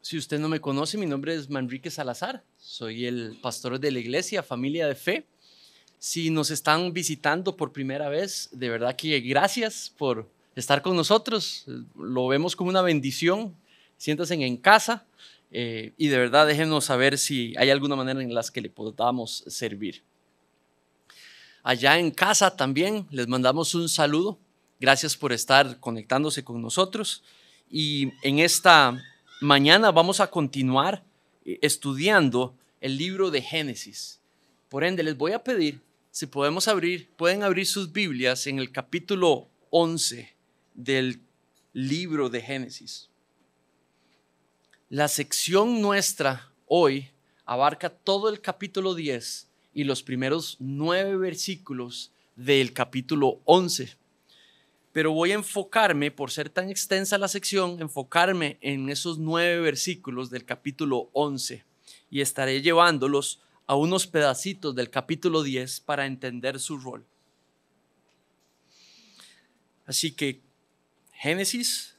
Si usted no me conoce, mi nombre es Manrique Salazar. Soy el pastor de la iglesia Familia de Fe. Si nos están visitando por primera vez, de verdad que gracias por estar con nosotros. Lo vemos como una bendición. Siéntanse en casa y de verdad déjenos saber si hay alguna manera en la que le podamos servir. Allá en casa también les mandamos un saludo. Gracias por estar conectándose con nosotros. Y en esta mañana vamos a continuar estudiando el libro de Génesis. Por ende, les voy a pedir si pueden abrir sus Biblias en el capítulo 11 del libro de Génesis. La sección nuestra hoy abarca todo el capítulo 10 y los primeros 9 versículos del capítulo 11. Pero voy a enfocarme, por ser tan extensa la sección, enfocarme en esos 9 versículos del capítulo 11 y estaré llevándolos a unos pedacitos del capítulo 10 para entender su rol. Así que Génesis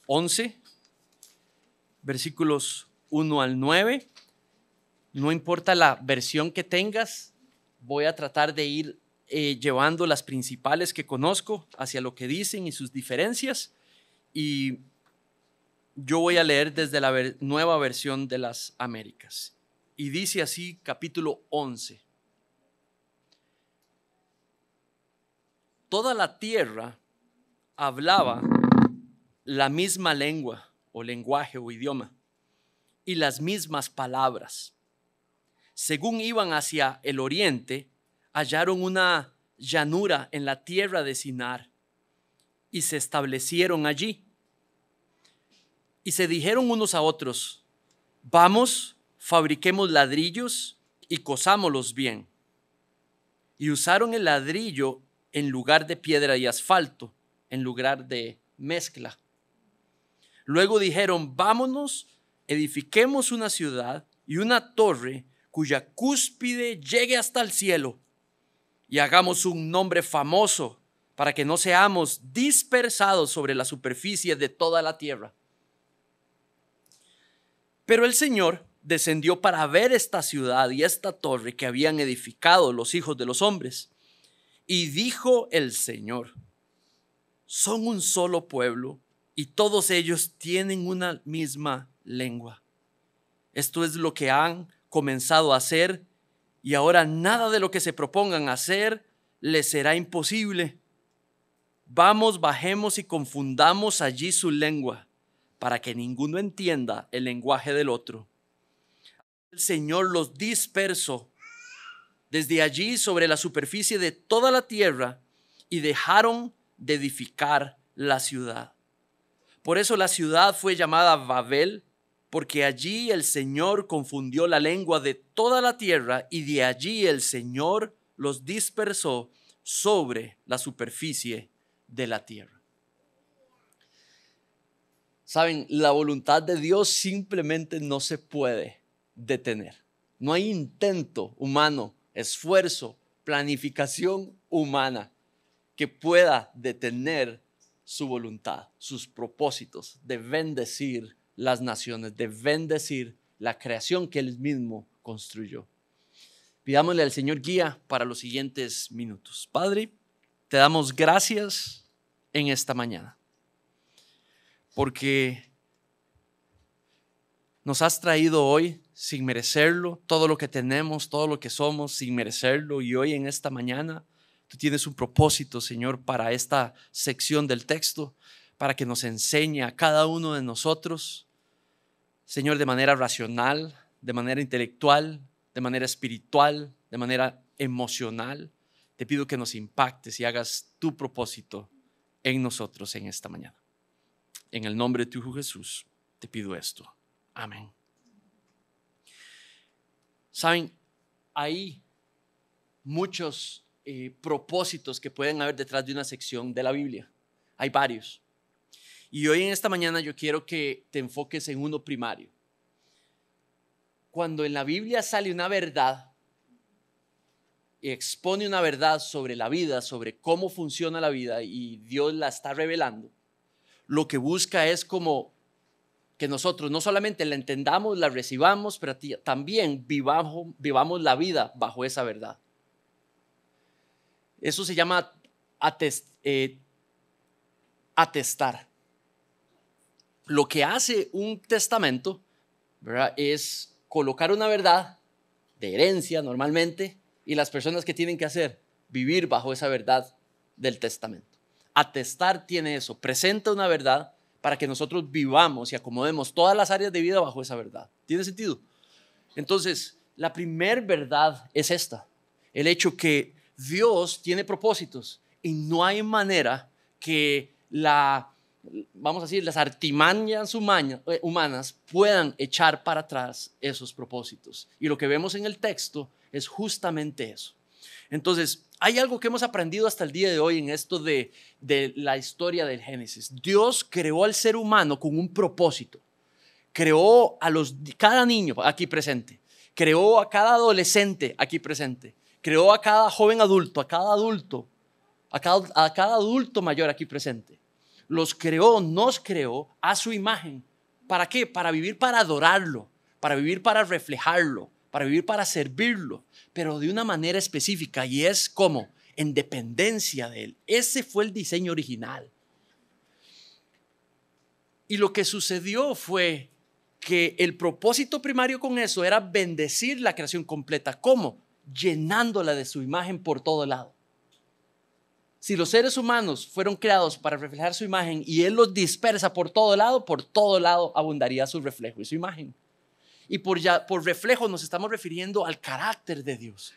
11, versículos 1 al 9. No importa la versión que tengas, voy a tratar de ir llevando las principales que conozco hacia lo que dicen y sus diferencias. Y yo voy a leer desde la nueva versión de las Américas. Y dice así, capítulo 11. Toda la tierra hablaba la misma lengua o lenguaje o idioma y las mismas palabras. Según iban hacia el oriente, hallaron una llanura en la tierra de Sinar y se establecieron allí. Y se dijeron unos a otros: vamos, fabriquemos ladrillos y cosámoslos bien. Y usaron el ladrillo en lugar de piedra y asfalto, en lugar de mezcla. Luego dijeron: vámonos, edifiquemos una ciudad y una torre cuya cúspide llegue hasta el cielo, y hagamos un nombre famoso para que no seamos dispersados sobre la superficie de toda la tierra. Pero el Señor descendió para ver esta ciudad y esta torre que habían edificado los hijos de los hombres. Y dijo el Señor: son un solo pueblo y todos ellos tienen una misma lengua. Esto es lo que han comenzado a hacer, y ahora nada de lo que se propongan hacer les será imposible. Vamos, bajemos y confundamos allí su lengua, para que ninguno entienda el lenguaje del otro. El Señor los dispersó desde allí sobre la superficie de toda la tierra y dejaron de edificar la ciudad. Por eso la ciudad fue llamada Babel, porque allí el Señor confundió la lengua de toda la tierra y de allí el Señor los dispersó sobre la superficie de la tierra. Saben, la voluntad de Dios simplemente no se puede detener. No hay intento humano, esfuerzo, planificación humana que pueda detener su voluntad, sus propósitos de bendecir las naciones, de bendecir la creación que Él mismo construyó. Pidámosle al Señor guía para los siguientes minutos. Padre, te damos gracias en esta mañana, porque nos has traído hoy sin merecerlo, todo lo que tenemos, todo lo que somos sin merecerlo, y hoy en esta mañana tú tienes un propósito, Señor, para esta sección del texto, para que nos enseñe a cada uno de nosotros, Señor, de manera racional, de manera intelectual, de manera espiritual, de manera emocional. Te pido que nos impactes y hagas tu propósito en nosotros en esta mañana. En el nombre de tu Hijo Jesús, te pido esto. Amén. Saben, hay muchos propósitos que pueden haber detrás de una sección de la Biblia. Hay varios. Y hoy en esta mañana yo quiero que te enfoques en uno primario. Cuando en la Biblia sale una verdad y expone una verdad sobre la vida, sobre cómo funciona la vida y Dios la está revelando, lo que busca es como que nosotros no solamente la entendamos, la recibamos, pero también vivamos la vida bajo esa verdad. Eso se llama atestar. Lo que hace un testamento, ¿verdad?, es colocar una verdad de herencia normalmente, y las personas que tienen que hacer, vivir bajo esa verdad del testamento. Atestar tiene eso, presenta una verdad para que nosotros vivamos y acomodemos todas las áreas de vida bajo esa verdad. ¿Tiene sentido? Entonces, la primer verdad es esta: el hecho que Dios tiene propósitos y no hay manera que vamos a decir, las artimañas humanas puedan echar para atrás esos propósitos. Y lo que vemos en el texto es justamente eso. Entonces, hay algo que hemos aprendido hasta el día de hoy en esto de la historia del Génesis. Dios creó al ser humano con un propósito. Creó cada niño aquí presente. Creó a cada adolescente aquí presente. Creó a cada joven adulto, a cada adulto mayor aquí presente. Nos creó a su imagen. ¿Para qué? Para vivir para adorarlo, para vivir para reflejarlo, para vivir para servirlo, pero de una manera específica, y es como en dependencia de Él. Ese fue el diseño original. Y lo que sucedió fue que el propósito primario con eso era bendecir la creación completa. ¿Cómo? Llenándola de su imagen por todo lado. Si los seres humanos fueron creados para reflejar su imagen y Él los dispersa por todo lado abundaría su reflejo y su imagen. Y por reflejo nos estamos refiriendo al carácter de Dios.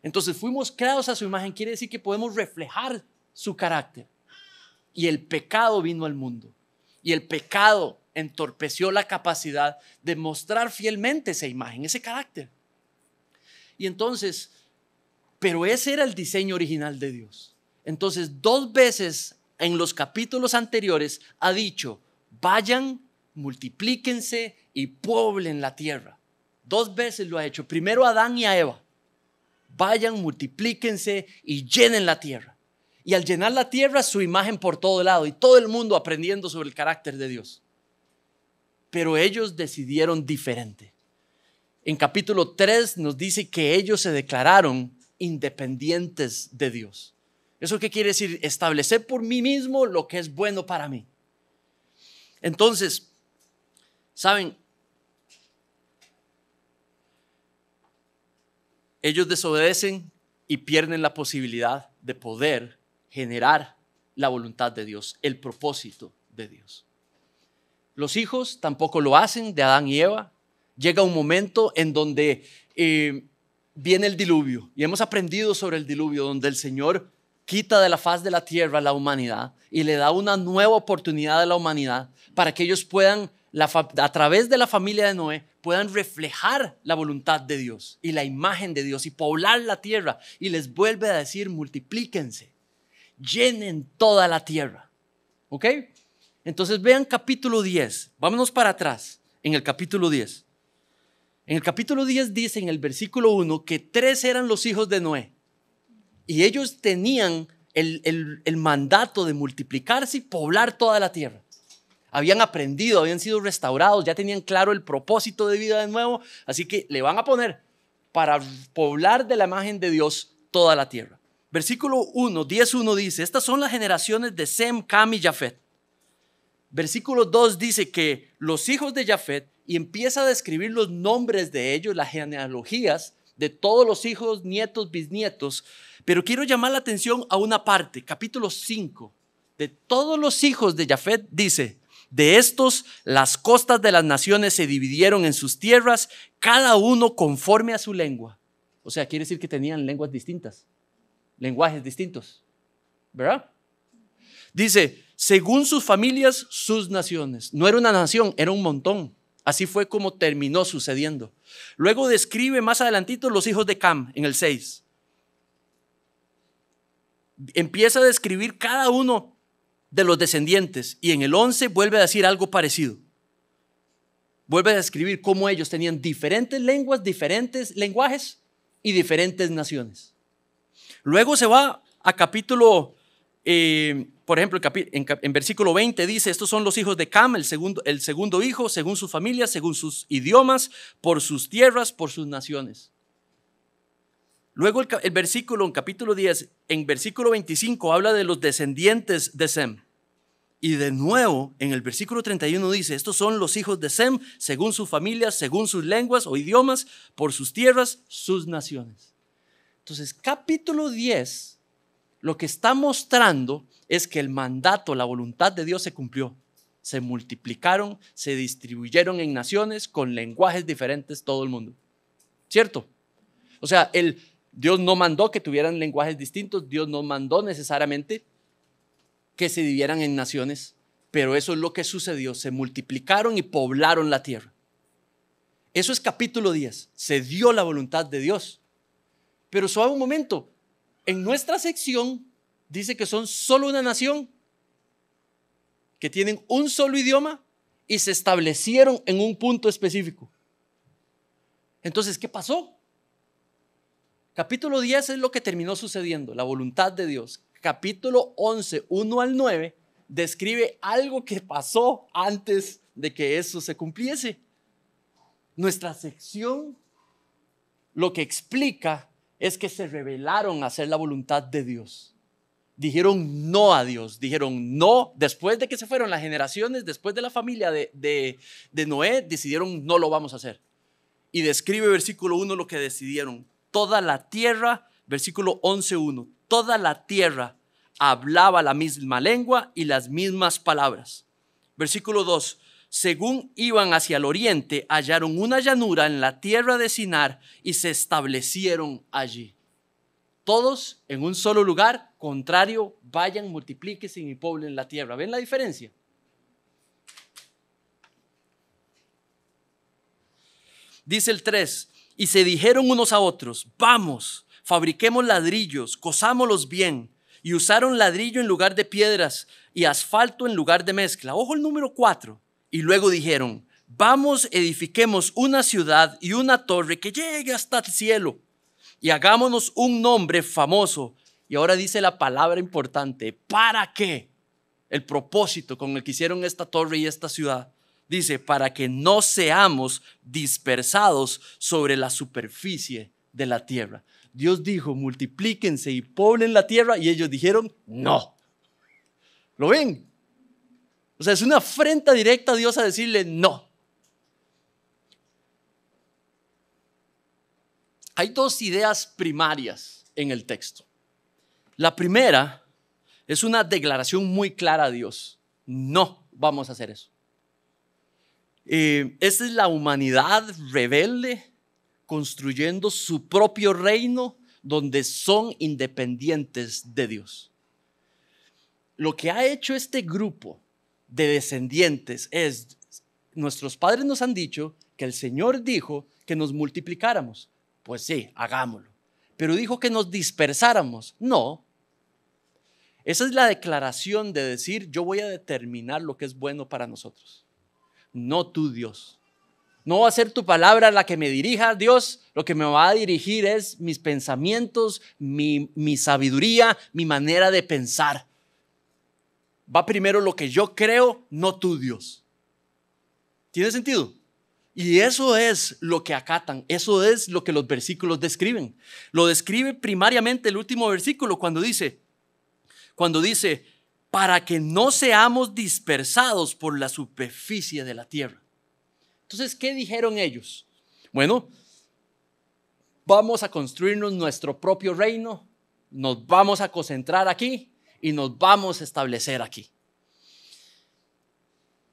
Entonces fuimos creados a su imagen, quiere decir que podemos reflejar su carácter. Y el pecado vino al mundo. Y el pecado entorpeció la capacidad de mostrar fielmente esa imagen, ese carácter. Y entonces, pero ese era el diseño original de Dios. Entonces, 2 veces en los capítulos anteriores ha dicho: vayan, multiplíquense y pueblen la tierra. 2 veces lo ha hecho. Primero a Adán y a Eva. Vayan, multiplíquense y llenen la tierra. Y al llenar la tierra, su imagen por todo lado y todo el mundo aprendiendo sobre el carácter de Dios. Pero ellos decidieron diferente. En capítulo 3 nos dice que ellos se declararon independientes de Dios. ¿Eso qué quiere decir? Establecer por mí mismo lo que es bueno para mí. Entonces, ¿saben? Ellos desobedecen y pierden la posibilidad de poder generar la voluntad de Dios, el propósito de Dios. Los hijos tampoco lo hacen, de Adán y Eva. Llega un momento en donde viene el diluvio, y hemos aprendido sobre el diluvio, donde el Señor quita de la faz de la tierra a la humanidad y le da una nueva oportunidad a la humanidad para que ellos puedan, a través de la familia de Noé, puedan reflejar la voluntad de Dios y la imagen de Dios y poblar la tierra. Y les vuelve a decir: multiplíquense, llenen toda la tierra. ¿Ok? Entonces vean capítulo 10, vámonos para atrás en el capítulo 10. En el capítulo 10 dice en el versículo 1 que 3 eran los hijos de Noé. Y ellos tenían el mandato de multiplicarse y poblar toda la tierra. Habían aprendido, habían sido restaurados, ya tenían claro el propósito de vida de nuevo. Así que le van a poner para poblar de la imagen de Dios toda la tierra. Versículo 1, 10:1 dice: estas son las generaciones de Sem, Cam y Jafet. Versículo 2 dice que los hijos de Jafet, y empieza a describir los nombres de ellos, las genealogías de todos los hijos, nietos, bisnietos. Pero quiero llamar la atención a una parte, capítulo 5. De todos los hijos de Jafet dice: de estos las costas de las naciones se dividieron en sus tierras, cada uno conforme a su lengua. O sea, quiere decir que tenían lenguas distintas, lenguajes distintos, ¿verdad? Dice: según sus familias, sus naciones. No era una nación, era un montón. Así fue como terminó sucediendo. Luego describe más adelantito los hijos de Cam en el 6. Empieza a describir cada uno de los descendientes, y en el 11 vuelve a decir algo parecido. Vuelve a describir cómo ellos tenían diferentes lenguas, diferentes lenguajes y diferentes naciones. Luego se va a capítulo, por ejemplo, en versículo 20 dice, estos son los hijos de Cam, el segundo hijo, según sus familias, según sus idiomas, por sus tierras, por sus naciones. Luego el versículo en capítulo 10, en versículo 25 habla de los descendientes de Sem. Y de nuevo en el versículo 31 dice, estos son los hijos de Sem, según sus familias, según sus lenguas o idiomas, por sus tierras, sus naciones. Entonces, capítulo 10, lo que está mostrando es que el mandato, la voluntad de Dios se cumplió. Se multiplicaron, se distribuyeron en naciones con lenguajes diferentes todo el mundo. ¿Cierto? O sea, Dios no mandó que tuvieran lenguajes distintos, Dios no mandó necesariamente que se dividieran en naciones, pero eso es lo que sucedió, se multiplicaron y poblaron la tierra. Eso es capítulo 10, se dio la voluntad de Dios. Pero suave un momento, en nuestra sección dice que son solo una nación, que tienen un solo idioma y se establecieron en un punto específico. Entonces, ¿qué pasó? Capítulo 10 es lo que terminó sucediendo, la voluntad de Dios. Capítulo 11, 1 al 9, describe algo que pasó antes de que eso se cumpliese. Nuestra sección lo que explica es que se rebelaron a hacer la voluntad de Dios. Dijeron no a Dios, dijeron no. Después de que se fueron las generaciones, después de la familia de Noé, decidieron no lo vamos a hacer. Y describe versículo 1 lo que decidieron. Toda la tierra, versículo 11:1, toda la tierra hablaba la misma lengua y las mismas palabras. Versículo 2, según iban hacia el oriente, hallaron una llanura en la tierra de Sinar y se establecieron allí. Todos en un solo lugar, contrario, vayan, multiplíquense y poblen la tierra. ¿Ven la diferencia? Dice el 3, y se dijeron unos a otros, vamos, fabriquemos ladrillos, cosámoslos bien. Y usaron ladrillo en lugar de piedras y asfalto en lugar de mezcla. Ojo el número 4. Y luego dijeron, vamos, edifiquemos una ciudad y una torre que llegue hasta el cielo y hagámonos un nombre famoso. Y ahora dice la palabra importante, ¿para qué? El propósito con el que hicieron esta torre y esta ciudad. Dice, para que no seamos dispersados sobre la superficie de la tierra. Dios dijo, multiplíquense y poblen la tierra, y ellos dijeron, no. ¿Lo ven? O sea, es una afrenta directa a Dios a decirle no. Hay dos ideas primarias en el texto. La primera es una declaración muy clara a Dios. No vamos a hacer eso. Esta es la humanidad rebelde construyendo su propio reino donde son independientes de Dios. Lo que ha hecho este grupo de descendientes es, nuestros padres nos han dicho que el Señor dijo que nos multiplicáramos. Pues sí, hagámoslo. Pero dijo que nos dispersáramos. No. Esa es la declaración de decir, yo voy a determinar lo que es bueno para nosotros. No tú, Dios. No va a ser tu palabra la que me dirija, Dios. Lo que me va a dirigir es mis pensamientos, mi sabiduría, mi manera de pensar. Va primero lo que yo creo, no tú, Dios. ¿Tiene sentido? Y eso es lo que acatan, eso es lo que los versículos describen. Lo describe primariamente el último versículo cuando dice, para que no seamos dispersados por la superficie de la tierra. Entonces, ¿qué dijeron ellos? Bueno, vamos a construirnos nuestro propio reino, nos vamos a concentrar aquí y nos vamos a establecer aquí.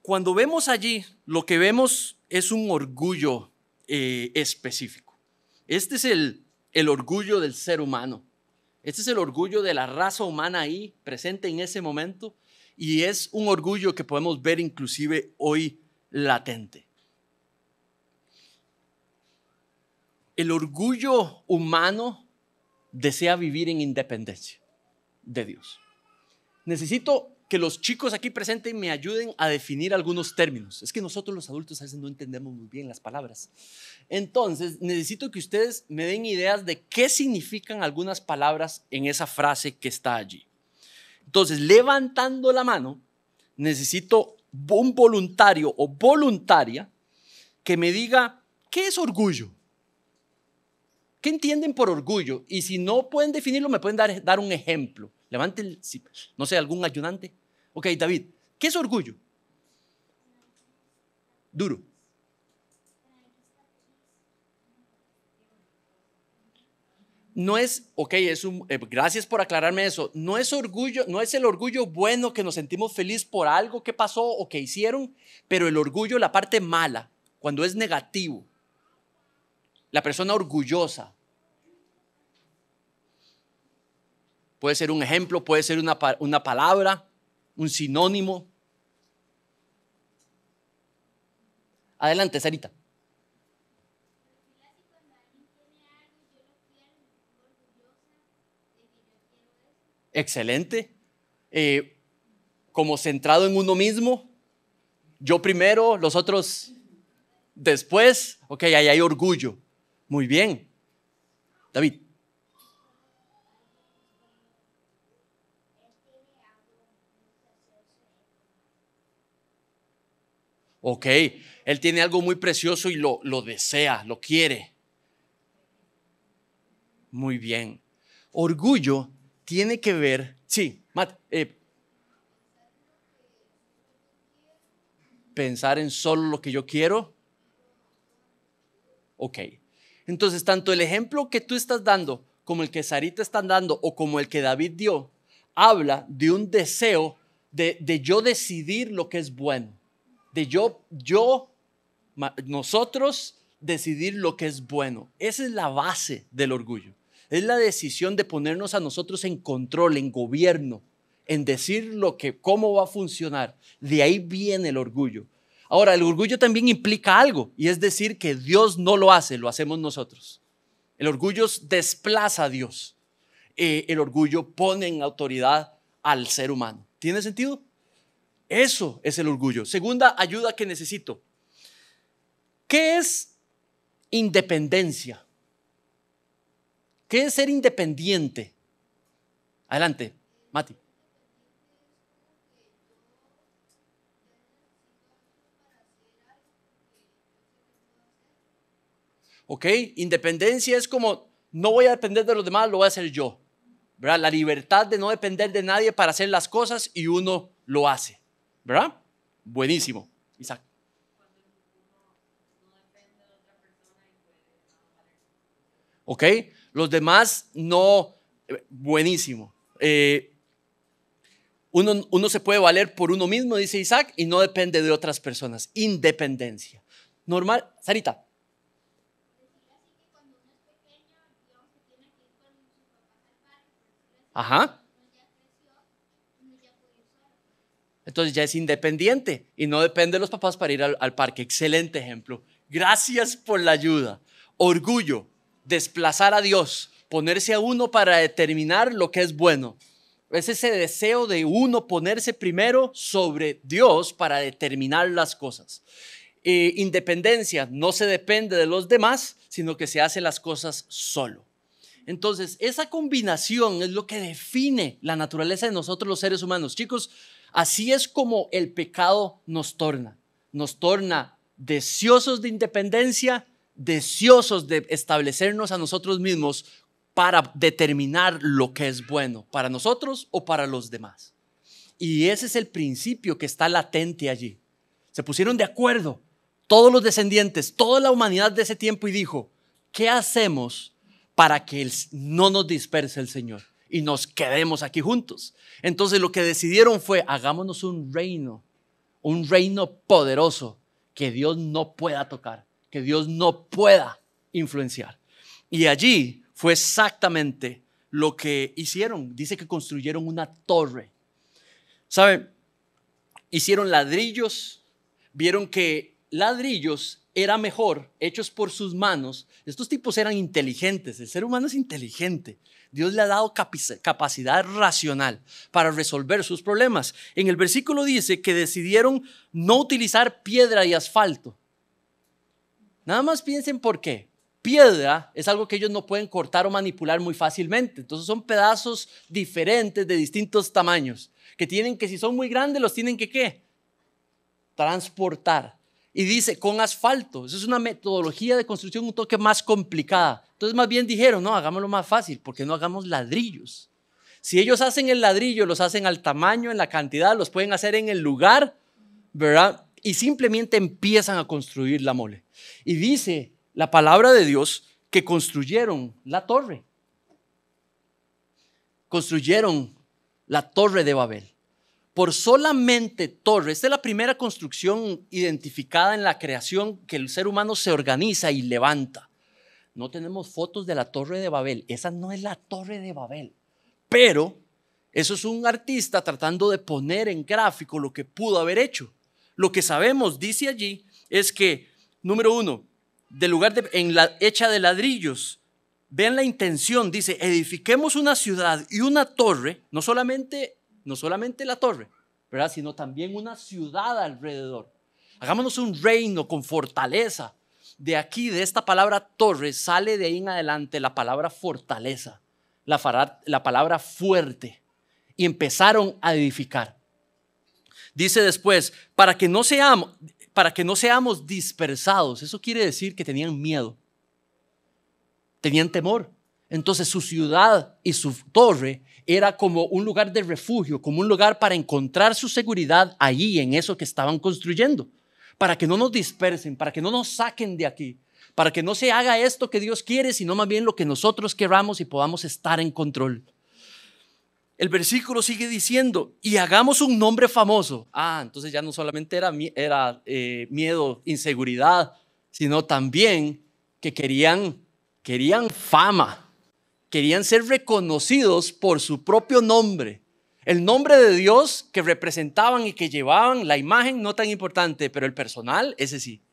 Cuando vemos allí, lo que vemos es un orgullo específico. Este es el orgullo del ser humano. Este es el orgullo de la raza humana ahí presente en ese momento, y es un orgullo que podemos ver inclusive hoy latente. El orgullo humano desea vivir en independencia de Dios. Necesito que los chicos aquí presentes me ayuden a definir algunos términos. Es que nosotros los adultos a veces no entendemos muy bien las palabras. Entonces, necesito que ustedes me den ideas de qué significan algunas palabras en esa frase que está allí. Entonces, levantando la mano, necesito un voluntario o voluntaria que me diga, ¿qué es orgullo? ¿Qué entienden por orgullo? Y si no pueden definirlo, me pueden dar un ejemplo. Levanten, no sé, algún ayudante. Ok, David, ¿qué es orgullo? Duro. No es, ok, gracias por aclararme eso. No es orgullo, no es el orgullo bueno que nos sentimos feliz por algo que pasó o que hicieron, pero el orgullo, la parte mala, cuando es negativo. La persona orgullosa. Puede ser un ejemplo, puede ser una palabra, un sinónimo. Adelante, Sarita. Excelente. Como centrado en uno mismo, yo primero, los otros después. Ok, ahí hay orgullo. Muy bien. David. Ok, él tiene algo muy precioso y lo desea, lo quiere. Muy bien. Orgullo tiene que ver, sí, pensar en solo lo que yo quiero. Ok. Entonces, tanto el ejemplo que tú estás dando, como el que Sarita está dando, o como el que David dio, habla de un deseo de yo decidir lo que es bueno. De nosotros decidir lo que es bueno. Esa es la base del orgullo. Es la decisión de ponernos a nosotros en control, en gobierno, en decir cómo va a funcionar. De ahí viene el orgullo. Ahora, el orgullo también implica algo, y es decir que Dios no lo hace, lo hacemos nosotros. El orgullo desplaza a Dios. El orgullo pone en autoridad al ser humano. ¿Tiene sentido? Eso es el orgullo. Segunda ayuda que necesito. ¿Qué es independencia? ¿Qué es ser independiente? Adelante, Mati. Ok, independencia es como no voy a depender de los demás, lo voy a hacer yo. ¿Verdad? La libertad de no depender de nadie para hacer las cosas y uno lo hace. ¿Verdad? Buenísimo. Isaac. Ok, los demás no. Buenísimo. Uno se puede valer por uno mismo, dice Isaac, y no depende de otras personas. Independencia. Normal. Sarita. Ajá. Entonces ya es independiente y no depende de los papás para ir al parque. Excelente ejemplo. Gracias por la ayuda. Orgullo, desplazar a Dios, ponerse a uno para determinar lo que es bueno. Es ese deseo de uno ponerse primero sobre Dios para determinar las cosas. Independencia, no se depende de los demás, sino que se hace las cosas solo. Entonces, esa combinación es lo que define la naturaleza de nosotros los seres humanos. Chicos, así es como el pecado nos torna. Nos torna deseosos de independencia, deseosos de establecernos a nosotros mismos para determinar lo que es bueno para nosotros o para los demás. Y ese es el principio que está latente allí. Se pusieron de acuerdo todos los descendientes, toda la humanidad de ese tiempo y dijo, ¿qué hacemos para que no nos disperse el Señor y nos quedemos aquí juntos? Entonces lo que decidieron fue, hagámonos un reino poderoso que Dios no pueda tocar, que Dios no pueda influenciar. Y allí fue exactamente lo que hicieron. Dice que construyeron una torre. ¿Saben? Hicieron ladrillos, vieron que ladrillos era mejor, hechos por sus manos. Estos tipos eran inteligentes, el ser humano es inteligente. Dios le ha dado capacidad racional para resolver sus problemas. En el versículo dice que decidieron no utilizar piedra y asfalto. Nada más piensen por qué. piedra es algo que ellos no pueden cortar o manipular muy fácilmente. Entonces son pedazos diferentes de distintos tamaños que tienen que, si son muy grandes, los tienen que ¿qué? Transportar. Y dice con asfalto. Eso es una metodología de construcción un toque más complicada. Entonces más bien dijeron, no, hagámoslo más fácil, porque no hagamos ladrillos. Si ellos hacen el ladrillo, los hacen al tamaño, en la cantidad, los pueden hacer en el lugar, ¿verdad? Y simplemente empiezan a construir la mole. Y dice la palabra de Dios que construyeron la torre. Construyeron la torre de Babel. Por solamente torre, esta es la primera construcción identificada en la creación que el ser humano se organiza y levanta. No tenemos fotos de la torre de Babel, esa no es la torre de Babel, pero eso es un artista tratando de poner en gráfico lo que pudo haber hecho. Lo que sabemos, dice allí, es que, número uno, del lugar hecha de ladrillos, vean la intención, dice, edifiquemos una ciudad y una torre, no solamente la torre, ¿verdad? Sino también una ciudad alrededor. Hagámonos un reino con fortaleza. De aquí, de esta palabra torre, sale de ahí en adelante la palabra fortaleza, la palabra fuerte. Y empezaron a edificar. Dice después, para que no seamos dispersados. Eso quiere decir que tenían miedo. Tenían temor. Entonces su ciudad y su torre era como un lugar de refugio, como un lugar para encontrar su seguridad allí en eso que estaban construyendo, para que no nos dispersen, para que no nos saquen de aquí, para que no se haga esto que Dios quiere, sino más bien lo que nosotros queramos y podamos estar en control. El versículo sigue diciendo, y hagamos un nombre famoso. Entonces ya no solamente era miedo, inseguridad, sino también que querían fama. Querían ser reconocidos por su propio nombre. El nombre de Dios que representaban y que llevaban, la imagen no tan importante, pero el personal, ese sí.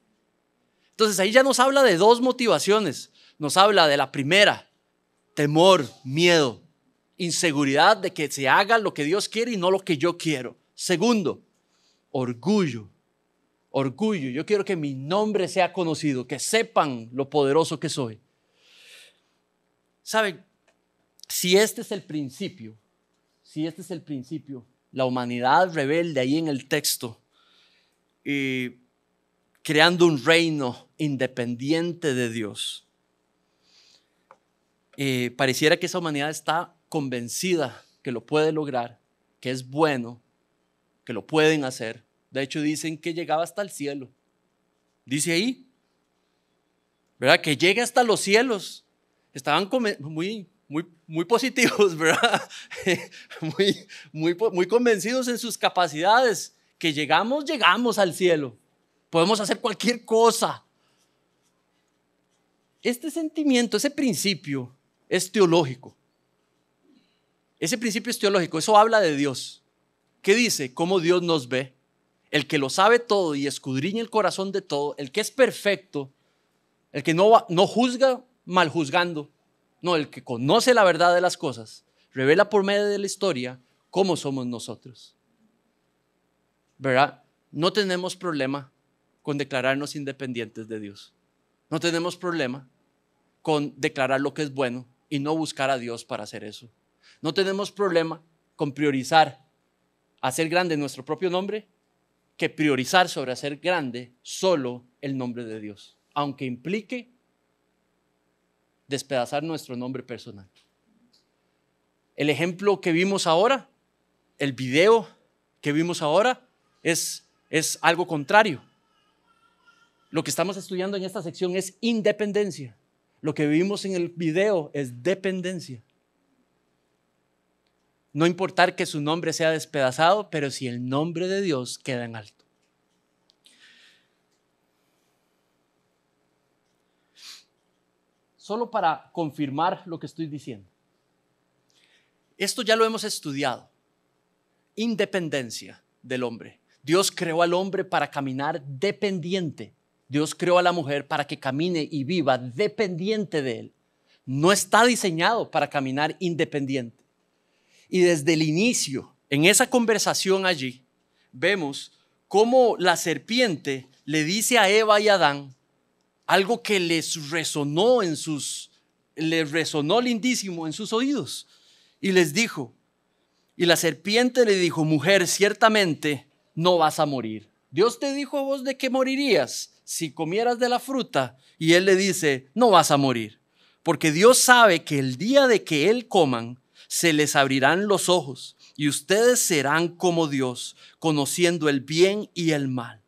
Entonces ahí ya nos habla de dos motivaciones. Nos habla de la primera, temor, miedo, inseguridad de que se haga lo que Dios quiere y no lo que yo quiero. Segundo, orgullo. Orgullo. Yo quiero que mi nombre sea conocido, que sepan lo poderoso que soy. ¿Saben? Si este es el principio, la humanidad rebelde ahí en el texto, creando un reino independiente de Dios, pareciera que esa humanidad está convencida que lo puede lograr, que es bueno, que lo pueden hacer. De hecho dicen que llegaba hasta el cielo. Dice ahí, ¿verdad? Que llegue hasta los cielos. Estaban muy positivos, ¿verdad? muy convencidos en sus capacidades, que llegamos al cielo. Podemos hacer cualquier cosa. Este sentimiento, ese principio es teológico. Eso habla de Dios. ¿Qué dice? Cómo Dios nos ve. El que lo sabe todo y escudriña el corazón de todo, el que es perfecto, el que no juzga mal juzgando, no, el que conoce la verdad de las cosas, revela por medio de la historia cómo somos nosotros. ¿Verdad? No tenemos problema con declararnos independientes de Dios. No tenemos problema con declarar lo que es bueno y no buscar a Dios para hacer eso. No tenemos problema con priorizar hacer grande nuestro propio nombre que priorizar sobre hacer grande solo el nombre de Dios, aunque implique despedazar nuestro nombre personal. El ejemplo que vimos ahora, el video que vimos ahora es algo contrario. Lo que estamos estudiando en esta sección es independencia. Lo que vimos en el video es dependencia. No importar que su nombre sea despedazado, pero si el nombre de Dios queda en alto. Solo para confirmar lo que estoy diciendo. Esto ya lo hemos estudiado. Independencia del hombre. Dios creó al hombre para caminar dependiente. Dios creó a la mujer para que camine y viva dependiente de él. No está diseñado para caminar independiente. Y desde el inicio, en esa conversación allí, vemos cómo la serpiente le dice a Eva y a Adán algo que les resonó les resonó lindísimo en sus oídos. Y les dijo, y la serpiente le dijo, mujer, ciertamente no vas a morir. Dios te dijo a vos de que morirías si comieras de la fruta. Y él le dice, no vas a morir, porque Dios sabe que el día de que él coman, se les abrirán los ojos y ustedes serán como Dios, conociendo el bien y el mal.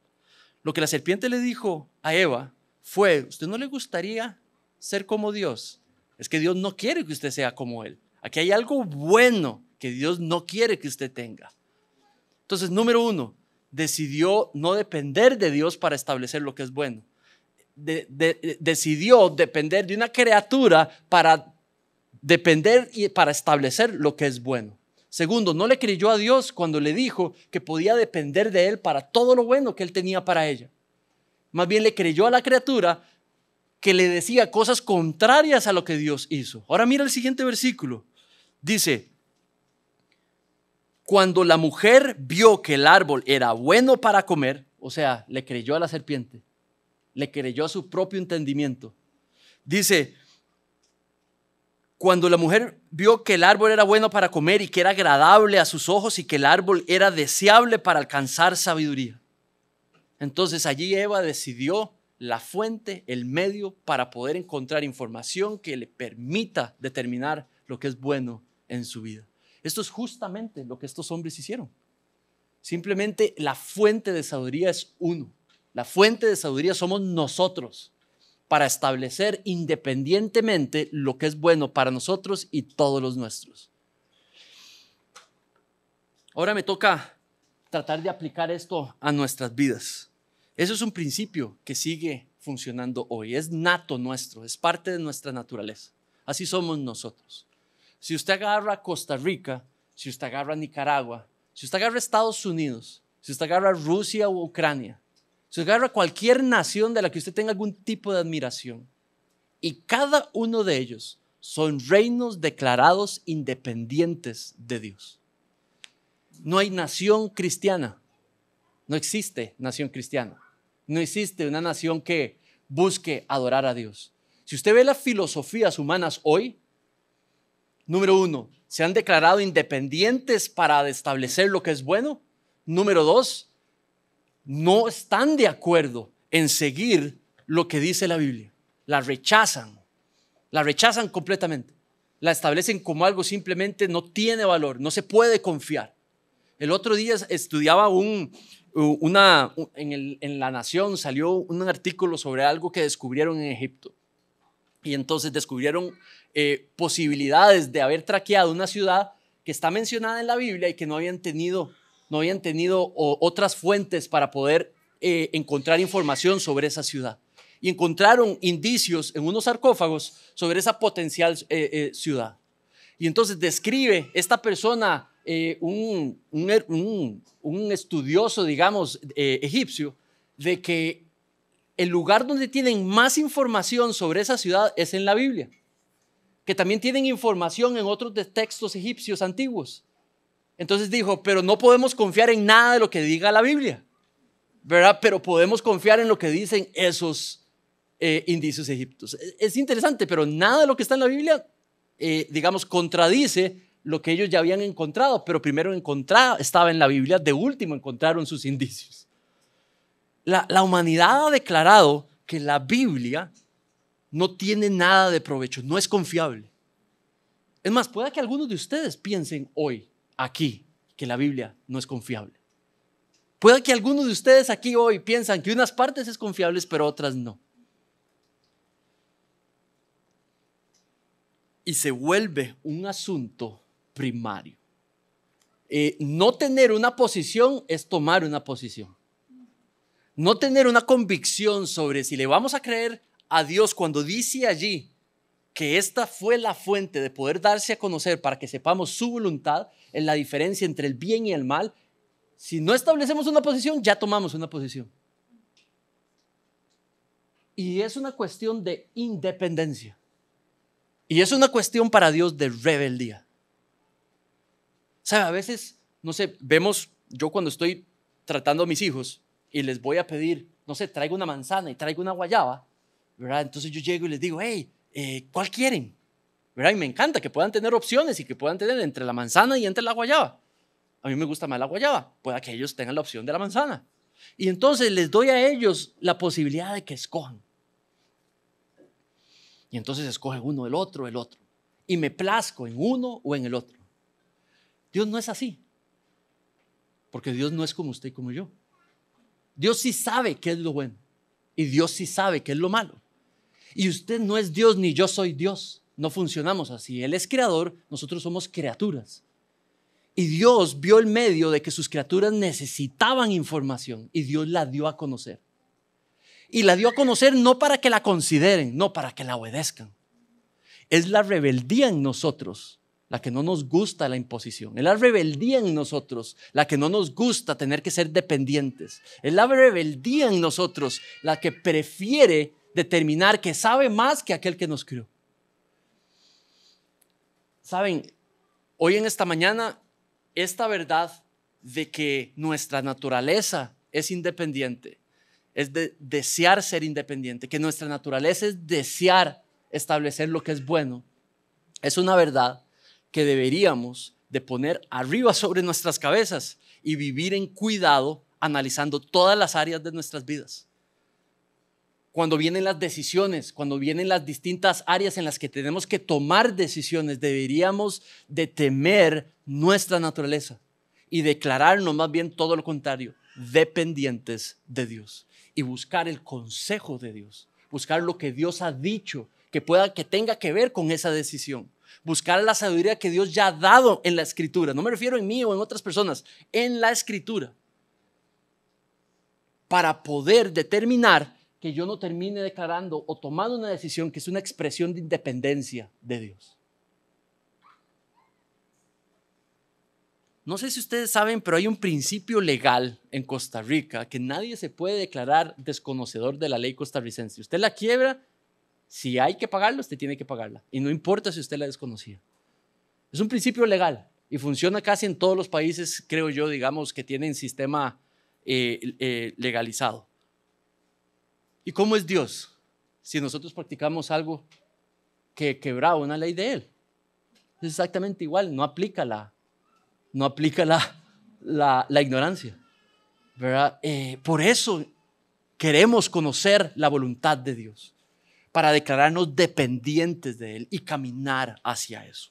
Lo que la serpiente le dijo a Eva fue, ¿usted no le gustaría ser como Dios? Es que Dios no quiere que usted sea como él. Aquí hay algo bueno que Dios no quiere que usted tenga. Entonces, número 1, decidió no depender de Dios para establecer lo que es bueno. Decidió depender de una criatura para depender y para establecer lo que es bueno. Segundo, no le creyó a Dios cuando le dijo que podía depender de él para todo lo bueno que él tenía para ella. Más bien le creyó a la criatura que le decía cosas contrarias a lo que Dios hizo. Ahora mira el siguiente versículo. Dice, cuando la mujer vio que el árbol era bueno para comer, o sea, le creyó a la serpiente, le creyó a su propio entendimiento. Dice, cuando la mujer vio que el árbol era bueno para comer y que era agradable a sus ojos y que el árbol era deseable para alcanzar sabiduría. Entonces allí Eva decidió la fuente, el medio para poder encontrar información que le permita determinar lo que es bueno en su vida. Esto es justamente lo que estos hombres hicieron. Simplemente la fuente de sabiduría es uno. La fuente de sabiduría somos nosotros para establecer independientemente lo que es bueno para nosotros y todos los nuestros. Ahora me toca tratar de aplicar esto a nuestras vidas. Eso es un principio que sigue funcionando hoy. Es nato nuestro, es parte de nuestra naturaleza. Así somos nosotros. Si usted agarra Costa Rica, si usted agarra Nicaragua, si usted agarra Estados Unidos, si usted agarra Rusia o Ucrania, si usted agarra cualquier nación de la que usted tenga algún tipo de admiración, y cada uno de ellos son reinos declarados independientes de Dios. No hay nación cristiana, no existe nación cristiana, no existe una nación que busque adorar a Dios. Si usted ve las filosofías humanas hoy, número 1, se han declarado independientes para establecer lo que es bueno. Número 2, no están de acuerdo en seguir lo que dice la Biblia. La rechazan completamente. La establecen como algo simplemente no tiene valor, no se puede confiar. El otro día estudiaba en La Nación salió un artículo sobre algo que descubrieron en Egipto. Y entonces descubrieron posibilidades de haber traqueado una ciudad que está mencionada en la Biblia y que no habían tenido otras fuentes para poder encontrar información sobre esa ciudad. Y encontraron indicios en unos sarcófagos sobre esa potencial ciudad. Y entonces describe esta persona, un estudioso, digamos, egipcio, de que el lugar donde tienen más información sobre esa ciudad es en la Biblia, que también tienen información en otros textos egipcios antiguos. Entonces dijo, pero no podemos confiar en nada de lo que diga la Biblia, ¿verdad? Pero podemos confiar en lo que dicen esos indicios egipcios. Es interesante, pero nada de lo que está en la Biblia, digamos, contradice lo que ellos ya habían encontrado, pero primero estaba en la Biblia, de último encontraron sus indicios. La humanidad ha declarado que la Biblia no tiene nada de provecho, no es confiable. Es más, puede que algunos de ustedes piensen hoy, aquí, que la Biblia no es confiable. Puede que algunos de ustedes aquí hoy piensan que unas partes es confiables, pero otras no. Y se vuelve un asunto primario. No tener una posición es tomar una posición. No tener una convicción sobre si le vamos a creer a Dios cuando dice allí que esta fue la fuente de poder darse a conocer para que sepamos su voluntad en la diferencia entre el bien y el mal. Si no establecemos una posición, ya tomamos una posición. Y es una cuestión de independencia. Y es una cuestión para Dios de rebeldía. ¿Sabe? A veces, no sé, vemos, yo cuando estoy tratando a mis hijos y les voy a pedir, no sé, traigo una manzana y traigo una guayaba, ¿verdad? Entonces yo llego y les digo, hey, ¿cuál quieren? ¿Verdad? Y me encanta que puedan tener opciones y que puedan tener entre la manzana y entre la guayaba. A mí me gusta más la guayaba, pueda que ellos tengan la opción de la manzana. Y entonces les doy a ellos la posibilidad de que escojan. Y entonces escogen uno, el otro. Y me plazco en uno o en el otro. Dios no es así. Porque Dios no es como usted y como yo. Dios sí sabe qué es lo bueno. Y Dios sí sabe qué es lo malo. Y usted no es Dios ni yo soy Dios. No funcionamos así. Él es creador, nosotros somos criaturas. Y Dios vio el medio de que sus criaturas necesitaban información y Dios la dio a conocer. Y la dio a conocer no para que la consideren, no para que la obedezcan. Es la rebeldía en nosotros la que no nos gusta la imposición. Es la rebeldía en nosotros la que no nos gusta tener que ser dependientes. Es la rebeldía en nosotros la que prefiere determinar que sabe más que aquel que nos crió. Saben, hoy en esta mañana, esta verdad de que nuestra naturaleza es independiente, es de desear ser independiente, que nuestra naturaleza es desear establecer lo que es bueno, es una verdad que deberíamos de poner arriba sobre nuestras cabezas y vivir en cuidado analizando todas las áreas de nuestras vidas. Cuando vienen las decisiones, cuando vienen las distintas áreas en las que tenemos que tomar decisiones, deberíamos de temer nuestra naturaleza y declararnos más bien todo lo contrario, dependientes de Dios y buscar el consejo de Dios, buscar lo que Dios ha dicho que tenga que ver con esa decisión, buscar la sabiduría que Dios ya ha dado en la Escritura. No me refiero en mí o en otras personas, en la Escritura, para poder determinar que yo no termine declarando o tomando una decisión que es una expresión de independencia de Dios. No sé si ustedes saben, pero hay un principio legal en Costa Rica que nadie se puede declarar desconocedor de la ley costarricense. Usted la quiebra, si hay que pagarla, usted tiene que pagarla. Y no importa si usted la desconocía. Es un principio legal y funciona casi en todos los países, creo yo, digamos, que tienen sistema legalizado. ¿Y cómo es Dios? Si nosotros practicamos algo que quebraba una ley de Él. Es exactamente igual, no aplica la ignorancia, ¿verdad? Por eso queremos conocer la voluntad de Dios, para declararnos dependientes de Él y caminar hacia eso.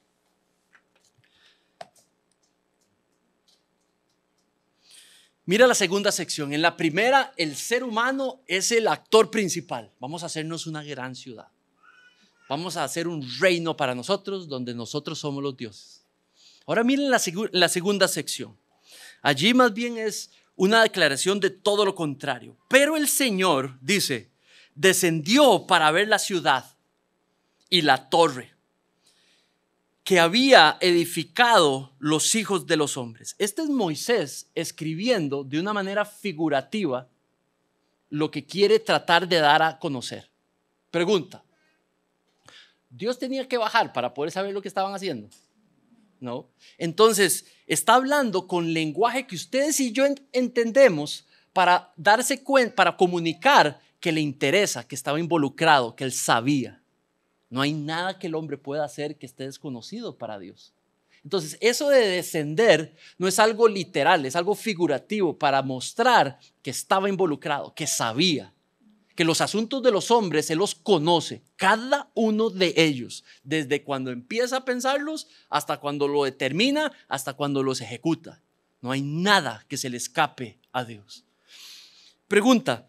Mira la segunda sección. En la primera, el ser humano es el actor principal. Vamos a hacernos una gran ciudad. Vamos a hacer un reino para nosotros donde nosotros somos los dioses. Ahora miren la segunda sección. Allí más bien es una declaración de todo lo contrario. Pero el Señor, dice, descendió para ver la ciudad y la torre que había edificado los hijos de los hombres. Este es Moisés escribiendo de una manera figurativa lo que quiere tratar de dar a conocer. Pregunta: ¿Dios tenía que bajar para poder saber lo que estaban haciendo? No. Entonces, está hablando con lenguaje que ustedes y yo entendemos para darse cuenta, para comunicar que le interesa, que estaba involucrado, que él sabía. No hay nada que el hombre pueda hacer que esté desconocido para Dios. Entonces, eso de descender no es algo literal, es algo figurativo para mostrar que estaba involucrado, que sabía, que los asuntos de los hombres Él los conoce, cada uno de ellos, desde cuando empieza a pensarlos hasta cuando lo determina, hasta cuando los ejecuta. No hay nada que se le escape a Dios. Pregunta: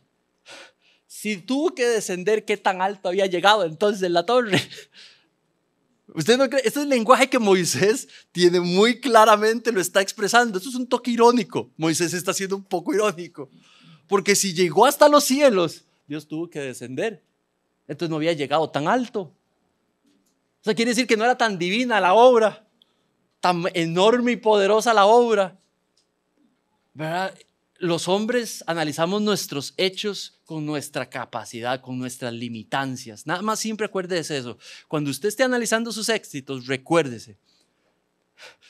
si tuvo que descender, ¿qué tan alto había llegado entonces en la torre? ¿Usted no cree? Este es el lenguaje que Moisés tiene muy claramente, lo está expresando. Esto es un toque irónico. Moisés está siendo un poco irónico. Porque si llegó hasta los cielos, Dios tuvo que descender. Entonces no había llegado tan alto. O sea, quiere decir que no era tan divina la obra, tan enorme y poderosa la obra, ¿verdad? Los hombres analizamos nuestros hechos con nuestra capacidad, con nuestras limitancias. Nada más siempre acuérdese eso. Cuando usted esté analizando sus éxitos, recuérdese.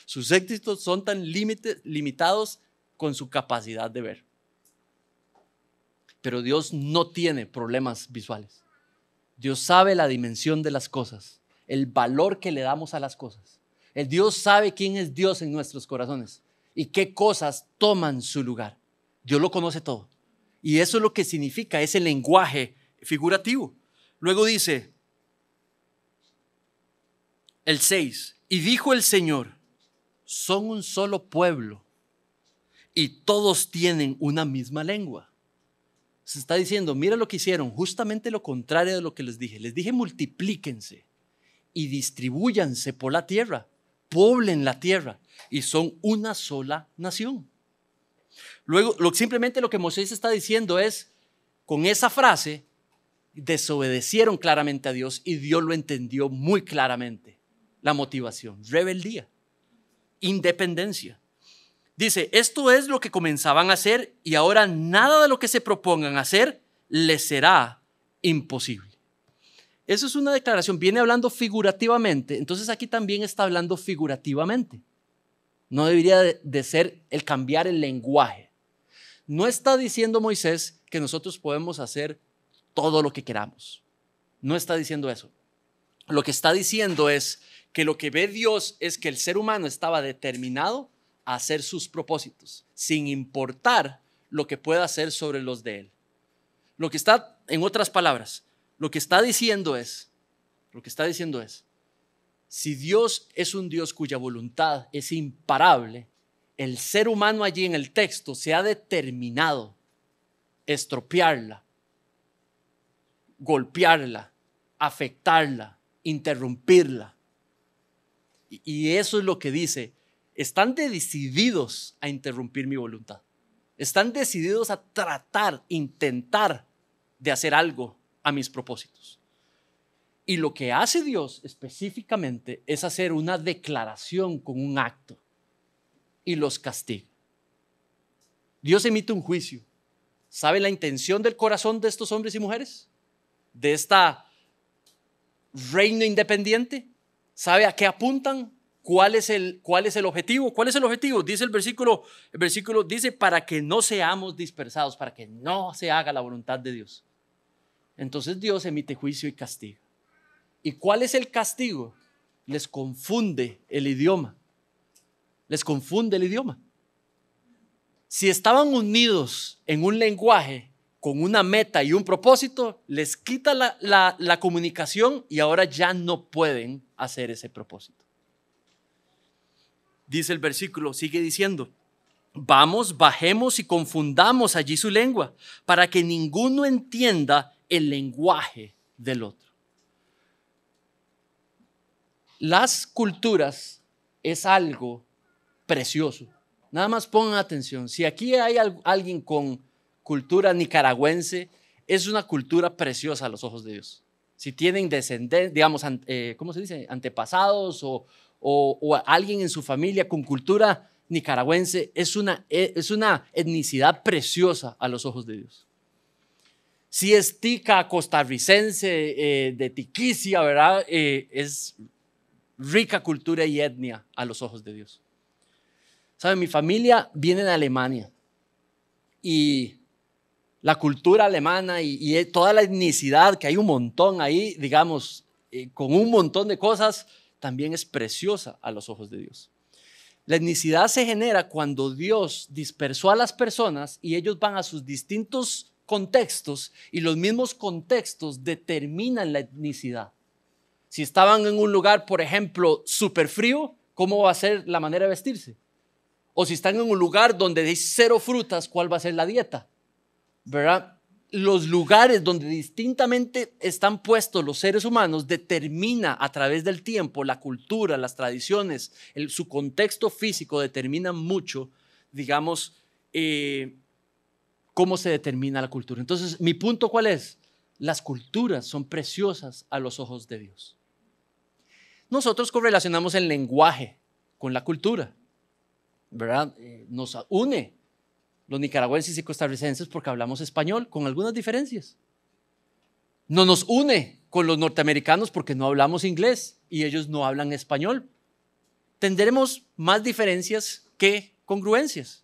Sus éxitos son tan limitados con su capacidad de ver. Pero Dios no tiene problemas visuales. Dios sabe la dimensión de las cosas, el valor que le damos a las cosas. El Dios sabe quién es Dios en nuestros corazones y qué cosas toman su lugar. Dios lo conoce todo. Y eso es lo que significa ese lenguaje figurativo. Luego dice el 6, y dijo el Señor, son un solo pueblo y todos tienen una misma lengua. Se está diciendo, mira lo que hicieron, justamente lo contrario de lo que les dije. Les dije multiplíquense y distribúyanse por la tierra, poblen la tierra y son una sola nación. Luego, simplemente lo que Moisés está diciendo es, con esa frase, desobedecieron claramente a Dios y Dios lo entendió muy claramente. La motivación, rebeldía, independencia. Dice, esto es lo que comenzaban a hacer y ahora nada de lo que se propongan hacer les será imposible. Eso es una declaración, viene hablando figurativamente, entonces aquí también está hablando figurativamente. No debería de ser el cambiar el lenguaje. No está diciendo Moisés que nosotros podemos hacer todo lo que queramos. No está diciendo eso. Lo que está diciendo es que lo que ve Dios es que el ser humano estaba determinado a hacer sus propósitos, sin importar lo que pueda hacer sobre los de él. Lo que está, en otras palabras, lo que está diciendo es, si Dios es un Dios cuya voluntad es imparable, el ser humano allí en el texto se ha determinado estropearla, golpearla, afectarla, interrumpirla. Y eso es lo que dice, están decididos a interrumpir mi voluntad. Están decididos a tratar, intentar de hacer algo a mis propósitos. Y lo que hace Dios específicamente es hacer una declaración con un acto y los castiga. Dios emite un juicio. ¿Sabe la intención del corazón de estos hombres y mujeres? De esta reino independiente. ¿Sabe a qué apuntan? ¿Cuál es el objetivo? ¿Cuál es el objetivo? Dice el versículo dice para que no seamos dispersados, para que no se haga la voluntad de Dios. Entonces Dios emite juicio y castiga. ¿Y cuál es el castigo? Les confunde el idioma. Les confunde el idioma. Si estaban unidos en un lenguaje con una meta y un propósito, les quita la comunicación y ahora ya no pueden hacer ese propósito. Dice el versículo, sigue diciendo, vamos, bajemos y confundamos allí su lengua para que ninguno entienda el lenguaje del otro. Las culturas es algo precioso. Nada más pongan atención. Si aquí hay alguien con cultura nicaragüense, es una cultura preciosa a los ojos de Dios. Si tienen descendencia, digamos, ¿cómo se dice? Antepasados o alguien en su familia con cultura nicaragüense, es una etnicidad preciosa a los ojos de Dios. Si es tica, costarricense, de Tiquicia, ¿verdad? Es rica cultura y etnia a los ojos de Dios. ¿Saben? Mi familia viene de Alemania y la cultura alemana y toda la etnicidad, que hay un montón ahí, digamos, con un montón de cosas, también es preciosa a los ojos de Dios. La etnicidad se genera cuando Dios dispersó a las personas y ellos van a sus distintos contextos y los mismos contextos determinan la etnicidad. Si estaban en un lugar, por ejemplo, súper frío, ¿cómo va a ser la manera de vestirse? O si están en un lugar donde hay 0 frutas, ¿cuál va a ser la dieta? ¿Verdad? Los lugares donde distintamente están puestos los seres humanos determina a través del tiempo la cultura, las tradiciones, su contexto físico determina mucho, digamos, cómo se determina la cultura. Entonces, mi punto, ¿cuál es? Las culturas son preciosas a los ojos de Dios. Nosotros correlacionamos el lenguaje con la cultura, ¿verdad? Nos une los nicaragüenses y costarricenses porque hablamos español, con algunas diferencias. No nos une con los norteamericanos porque no hablamos inglés y ellos no hablan español. Tendremos más diferencias que congruencias.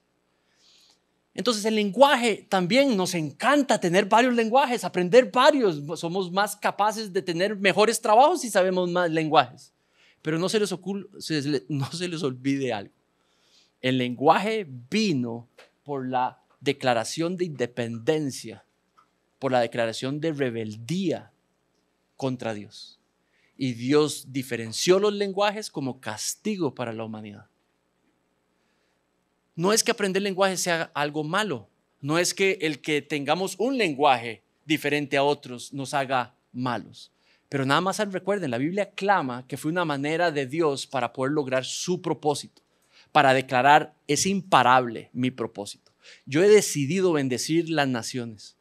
Entonces el lenguaje también nos encanta tener varios lenguajes, aprender varios. Somos más capaces de tener mejores trabajos si sabemos más lenguajes. Pero no se les olvide algo. El lenguaje vino por la declaración de independencia, por la declaración de rebeldía contra Dios. Y Dios diferenció los lenguajes como castigo para la humanidad. No es que aprender lenguaje sea algo malo. No es que el que tengamos un lenguaje diferente a otros nos haga malos. Pero nada más recuerden, la Biblia clama que fue una manera de Dios para poder lograr su propósito, para declarar: es imparable mi propósito. Yo he decidido bendecir las naciones.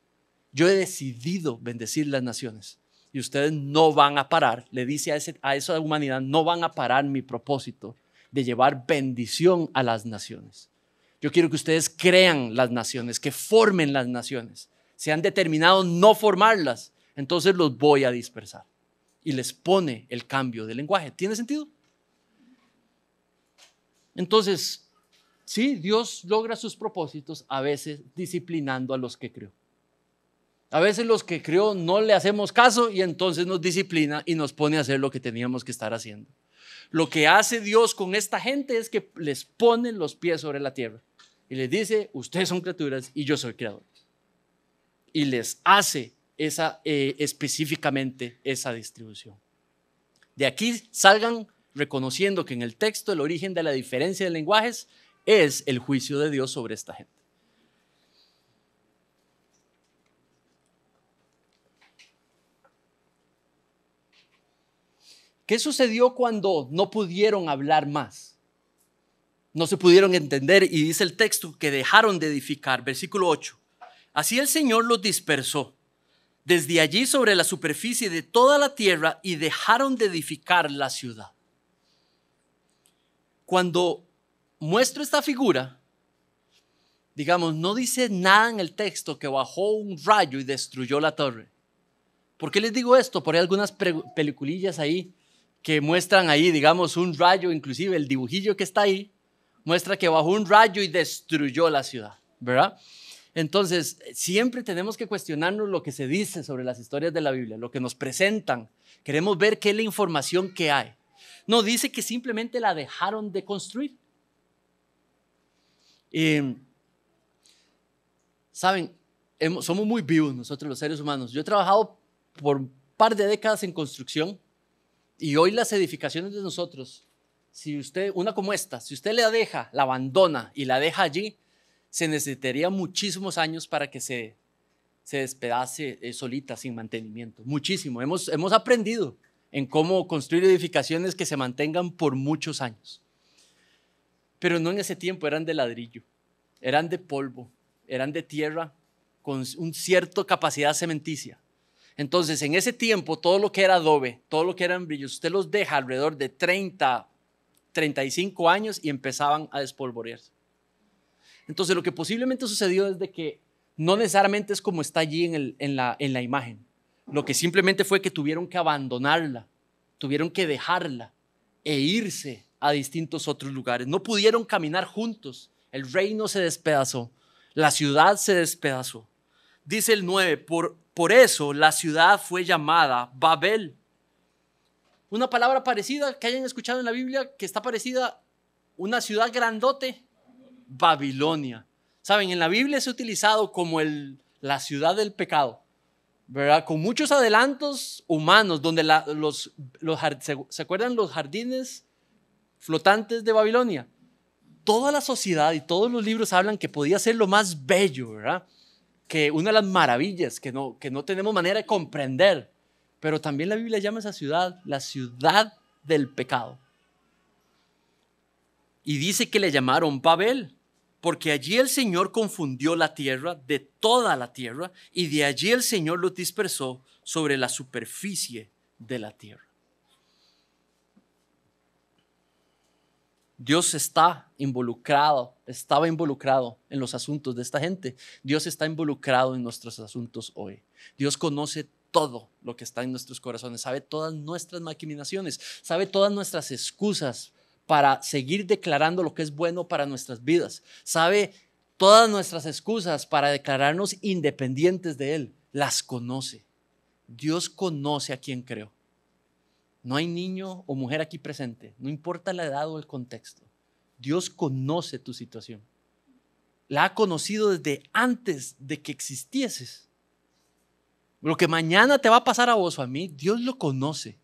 Yo he decidido bendecir las naciones. Y ustedes no van a parar, le dice a esa humanidad, no van a parar mi propósito de llevar bendición a las naciones. Yo quiero que ustedes crean las naciones, que formen las naciones. Se han determinado no formarlas, entonces los voy a dispersar. Y les pone el cambio de lenguaje. ¿Tiene sentido? Entonces, sí, Dios logra sus propósitos a veces disciplinando a los que creó. A veces los que creó no le hacemos caso y entonces nos disciplina y nos pone a hacer lo que teníamos que estar haciendo. Lo que hace Dios con esta gente es que les pone los pies sobre la tierra y les dice: ustedes son criaturas y yo soy creador. Y les hace específicamente esa distribución. De aquí salgan reconociendo que en el texto el origen de la diferencia de lenguajes es el juicio de Dios sobre esta gente. ¿Qué sucedió cuando no pudieron hablar más? No se pudieron entender y dice el texto que dejaron de edificar. Versículo 8. Así el Señor los dispersó desde allí sobre la superficie de toda la tierra y dejaron de edificar la ciudad. Cuando muestro esta figura, digamos, no dice nada en el texto que bajó un rayo y destruyó la torre. ¿Por qué les digo esto? Por ahí algunas peliculillas ahí que muestran ahí, digamos, un rayo, inclusive el dibujillo que está ahí, muestra que bajó un rayo y destruyó la ciudad, ¿verdad? Entonces, siempre tenemos que cuestionarnos lo que se dice sobre las historias de la Biblia, lo que nos presentan. Queremos ver qué es la información que hay. No, dice que simplemente la dejaron de construir. Saben, somos muy vivos nosotros los seres humanos. Yo he trabajado por un par de décadas en construcción y hoy las edificaciones de nosotros, si usted, una como esta, si usted la deja, la abandona y la deja allí, se necesitaría muchísimos años para que se despedace solita, sin mantenimiento. Muchísimo. Hemos aprendido en cómo construir edificaciones que se mantengan por muchos años. Pero no en ese tiempo, eran de ladrillo, eran de polvo, eran de tierra con una cierta capacidad cementicia. Entonces, en ese tiempo, todo lo que era adobe, todo lo que eran brillos, usted los deja alrededor de 30, 35 años y empezaban a despolvorearse. Entonces, lo que posiblemente sucedió es de que no necesariamente es como está allí en la imagen. Lo que simplemente fue que tuvieron que abandonarla, tuvieron que dejarla e irse a distintos otros lugares. No pudieron caminar juntos. El reino se despedazó. La ciudad se despedazó. Dice el 9, por eso la ciudad fue llamada Babel. Una palabra parecida que hayan escuchado en la Biblia que está parecida, una ciudad grandote, Babilonia. Saben, en la Biblia es utilizado como la ciudad del pecado, ¿verdad? Con muchos adelantos humanos, donde ¿se acuerdan los jardines flotantes de Babilonia? Toda la sociedad y todos los libros hablan que podía ser lo más bello, ¿verdad? Que una de las maravillas que no tenemos manera de comprender, pero también la Biblia llama a esa ciudad la ciudad del pecado. Y dice que le llamaron Babel, porque allí el Señor confundió la tierra de toda la tierra y de allí el Señor los dispersó sobre la superficie de la tierra. Dios estaba involucrado en los asuntos de esta gente. Dios está involucrado en nuestros asuntos hoy. Dios conoce todo lo que está en nuestros corazones, sabe todas nuestras maquinaciones, sabe todas nuestras excusas para seguir declarando lo que es bueno para nuestras vidas. Sabe Todas nuestras excusas para declararnos independientes de Él, las conoce. Dios conoce a quien creó. No hay niño o mujer aquí presente, no importa la edad o el contexto. Dios conoce tu situación. La ha conocido desde antes de que existieses. Lo que mañana te va a pasar a vos o a mí, Dios lo conoce.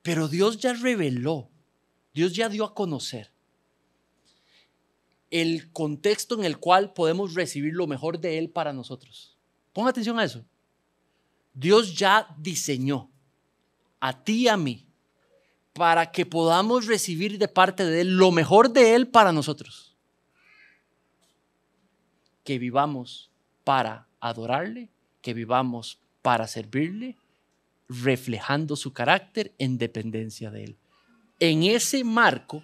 Pero Dios ya reveló, Dios ya dio a conocer el contexto en el cual podemos recibir lo mejor de Él para nosotros. Ponga atención a eso. Dios ya diseñó a ti y a mí para que podamos recibir de parte de Él lo mejor de Él para nosotros. Que vivamos para adorarle, que vivamos para servirle, reflejando su carácter en dependencia de Él. En ese marco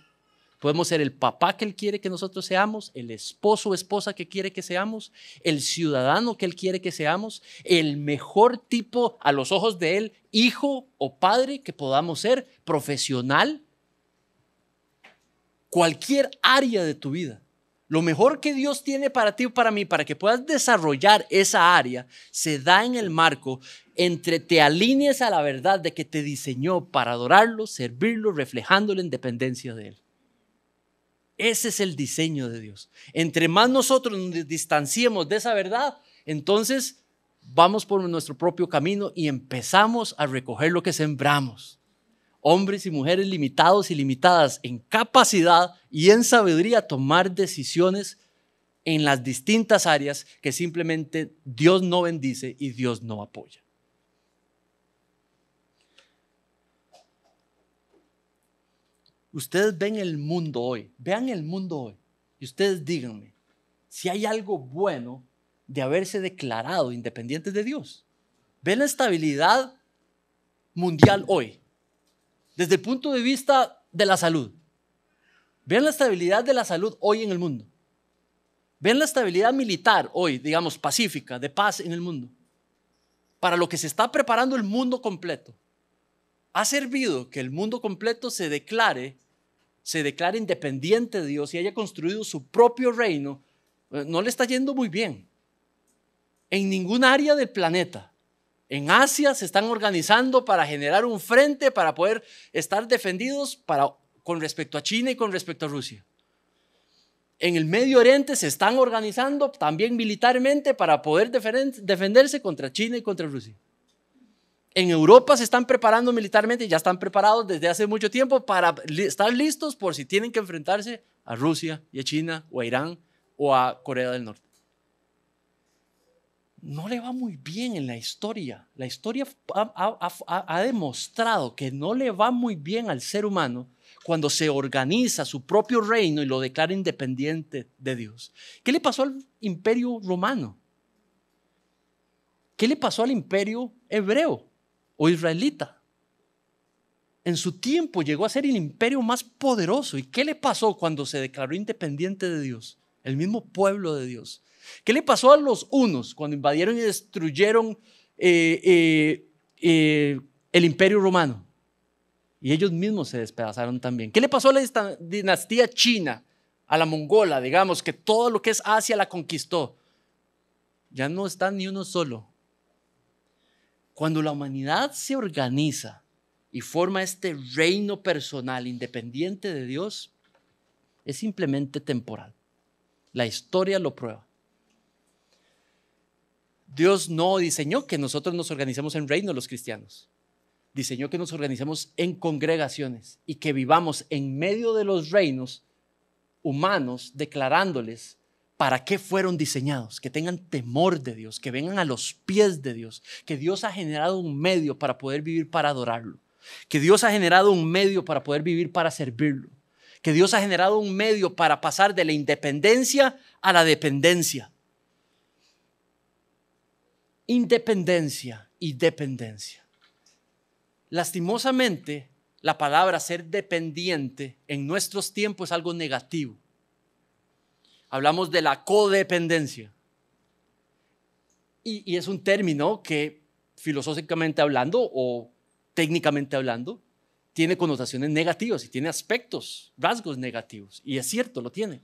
podemos ser el papá que Él quiere que nosotros seamos, el esposo o esposa que quiere que seamos, el ciudadano que Él quiere que seamos, el mejor tipo a los ojos de Él, hijo o padre que podamos ser, profesional, cualquier área de tu vida. Lo mejor que Dios tiene para ti o para mí, para que puedas desarrollar esa área, se da en el marco entre te alinees a la verdad de que te diseñó para adorarlo, servirlo, reflejándolo en dependencia de Él. Ese es el diseño de Dios. Entre más nosotros nos distanciemos de esa verdad, entonces vamos por nuestro propio camino y empezamos a recoger lo que sembramos. Hombres y mujeres limitados y limitadas en capacidad y en sabiduría a tomar decisiones en las distintas áreas que simplemente Dios no bendice y Dios no apoya. Ustedes ven el mundo hoy, vean el mundo hoy y ustedes díganme si hay algo bueno de haberse declarado independientes de Dios. Ven la estabilidad mundial hoy, desde el punto de vista de la salud. Vean la estabilidad de la salud hoy en el mundo. Vean la estabilidad militar hoy, digamos, pacífica, de paz en el mundo. Para lo que se está preparando el mundo completo. Ha servido que el mundo completo se declare independiente de Dios y haya construido su propio reino. No le está yendo muy bien. En ningún área del planeta. En Asia se están organizando para generar un frente para poder estar defendidos con respecto a China y con respecto a Rusia. En el Medio Oriente se están organizando también militarmente para poder defenderse contra China y contra Rusia. En Europa se están preparando militarmente y ya están preparados desde hace mucho tiempo para estar listos por si tienen que enfrentarse a Rusia y a China o a Irán o a Corea del Norte. No le va muy bien en la historia. La historia ha demostrado que no le va muy bien al ser humano cuando se organiza su propio reino y lo declara independiente de Dios. ¿Qué le pasó al imperio romano? ¿Qué le pasó al imperio hebreo o israelita? En su tiempo llegó a ser el imperio más poderoso. ¿Y qué le pasó cuando se declaró independiente de Dios? El mismo pueblo de Dios. ¿Qué le pasó a los hunos cuando invadieron y destruyeron el imperio romano? Y ellos mismos se despedazaron también. ¿Qué le pasó a la dinastía china, a la mongola, digamos, que todo lo que es Asia la conquistó? Ya no está ni uno solo. Cuando la humanidad se organiza y forma este reino personal independiente de Dios, es simplemente temporal. La historia lo prueba. Dios no diseñó que nosotros nos organicemos en reino los cristianos. Diseñó que nos organicemos en congregaciones y que vivamos en medio de los reinos humanos declarándoles para qué fueron diseñados, que tengan temor de Dios, que vengan a los pies de Dios, que Dios ha generado un medio para poder vivir para adorarlo, que Dios ha generado un medio para poder vivir para servirlo, que Dios ha generado un medio para pasar de la independencia a la dependencia. Independencia y dependencia. Lastimosamente, la palabra ser dependiente en nuestros tiempos es algo negativo. Hablamos de la codependencia. Y es un término que filosóficamente hablando o técnicamente hablando tiene connotaciones negativas y tiene aspectos, rasgos negativos. Y es cierto, lo tiene.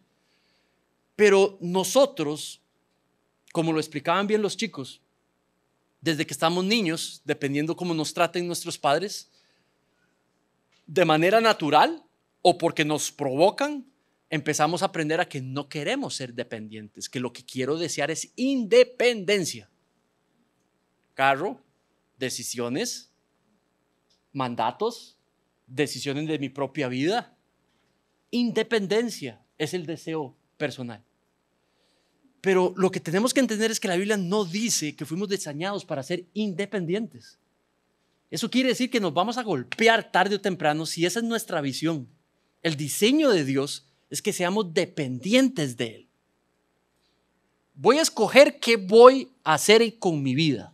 Pero nosotros, como lo explicaban bien los chicos, desde que estamos niños, dependiendo cómo nos traten nuestros padres, de manera natural o porque nos provocan, empezamos a aprender a que no queremos ser dependientes, que lo que quiero desear es independencia. Carro, decisiones, mandatos, decisiones de mi propia vida. Independencia es el deseo personal. Pero lo que tenemos que entender es que la Biblia no dice que fuimos diseñados para ser independientes. Eso quiere decir que nos vamos a golpear tarde o temprano si esa es nuestra visión. El diseño de Dios es que seamos dependientes de Él. Voy a escoger qué voy a hacer con mi vida.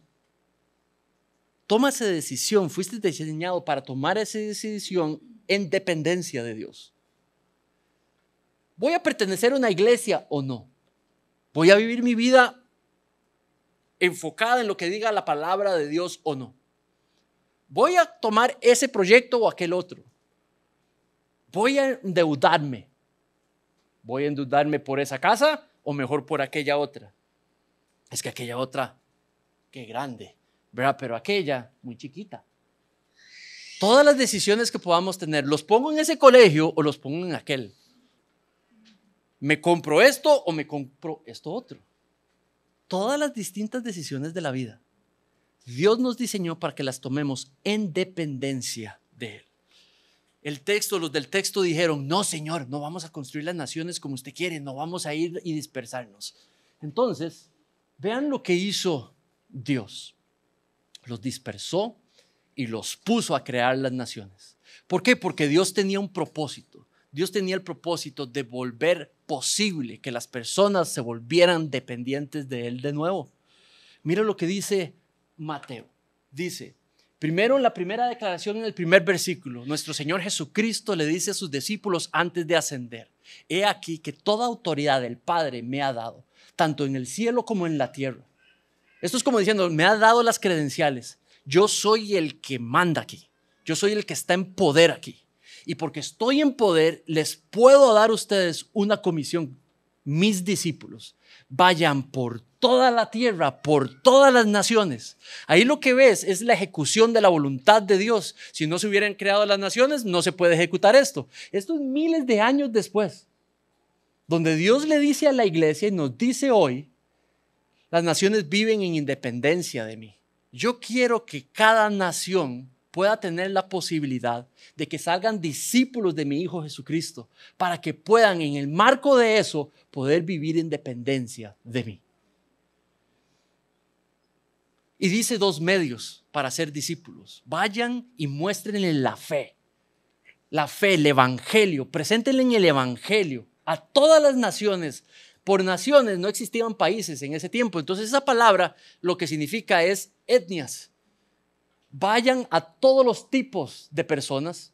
Toma esa decisión. Fuiste diseñado para tomar esa decisión en dependencia de Dios. ¿Voy a pertenecer a una iglesia o no? ¿Voy a vivir mi vida enfocada en lo que diga la palabra de Dios o no? ¿Voy a tomar ese proyecto o aquel otro? ¿Voy a endeudarme? ¿Voy a endeudarme por esa casa o mejor por aquella otra? Es que aquella otra, qué grande, ¿verdad? Pero aquella, muy chiquita. Todas las decisiones que podamos tener, ¿los pongo en ese colegio o los pongo en aquel? ¿Me compro esto o me compro esto otro? Todas las distintas decisiones de la vida, Dios nos diseñó para que las tomemos en dependencia de Él. Los del texto dijeron, no Señor, no vamos a construir las naciones como usted quiere, no vamos a ir y dispersarnos. Entonces, vean lo que hizo Dios. Los dispersó y los puso a crear las naciones. ¿Por qué? Porque Dios tenía un propósito. Dios tenía el propósito de volver posible que las personas se volvieran dependientes de Él de nuevo. Mira lo que dice Mateo. Dice, primero en la primera declaración, en el primer versículo, nuestro Señor Jesucristo le dice a sus discípulos antes de ascender, he aquí que toda autoridad del Padre me ha dado, tanto en el cielo como en la tierra. Esto es como diciendo, me ha dado las credenciales. Yo soy el que manda aquí. Yo soy el que está en poder aquí. Y porque estoy en poder, les puedo dar a ustedes una comisión, mis discípulos. Vayan por toda la tierra, por todas las naciones. Ahí lo que ves es la ejecución de la voluntad de Dios. Si no se hubieran creado las naciones, no se puede ejecutar esto. Esto es miles de años después, donde Dios le dice a la iglesia y nos dice hoy, las naciones viven en independencia de mí. Yo quiero que cada nación pueda tener la posibilidad de que salgan discípulos de mi Hijo Jesucristo para que puedan en el marco de eso poder vivir en dependencia de mí. Y dice dos medios para ser discípulos. Vayan y muéstrenle la fe, el evangelio, preséntenle en el evangelio a todas las naciones. Por naciones no existían países en ese tiempo, entonces esa palabra lo que significa es etnias. Vayan a todos los tipos de personas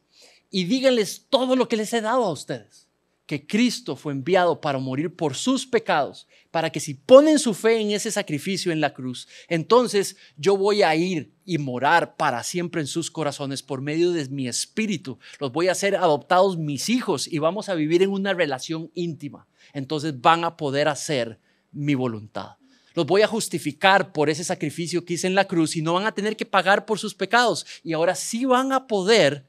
y díganles todo lo que les he dado a ustedes. Que Cristo fue enviado para morir por sus pecados, para que si ponen su fe en ese sacrificio en la cruz, entonces yo voy a ir y morar para siempre en sus corazones por medio de mi espíritu. Los voy a hacer adoptados mis hijos y vamos a vivir en una relación íntima. Entonces van a poder hacer mi voluntad. Los voy a justificar por ese sacrificio que hice en la cruz y no van a tener que pagar por sus pecados. Y ahora sí van a poder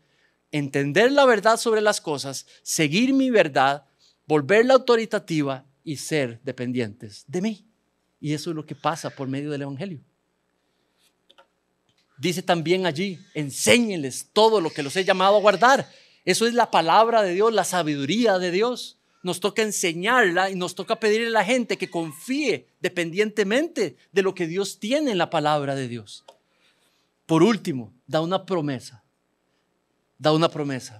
entender la verdad sobre las cosas, seguir mi verdad, volverla autoritativa y ser dependientes de mí. Y eso es lo que pasa por medio del evangelio. Dice también allí, enséñenles todo lo que los he llamado a guardar. Eso es la palabra de Dios, la sabiduría de Dios. Nos toca enseñarla y nos toca pedirle a la gente que confíe dependientemente de lo que Dios tiene en la palabra de Dios. Por último, da una promesa.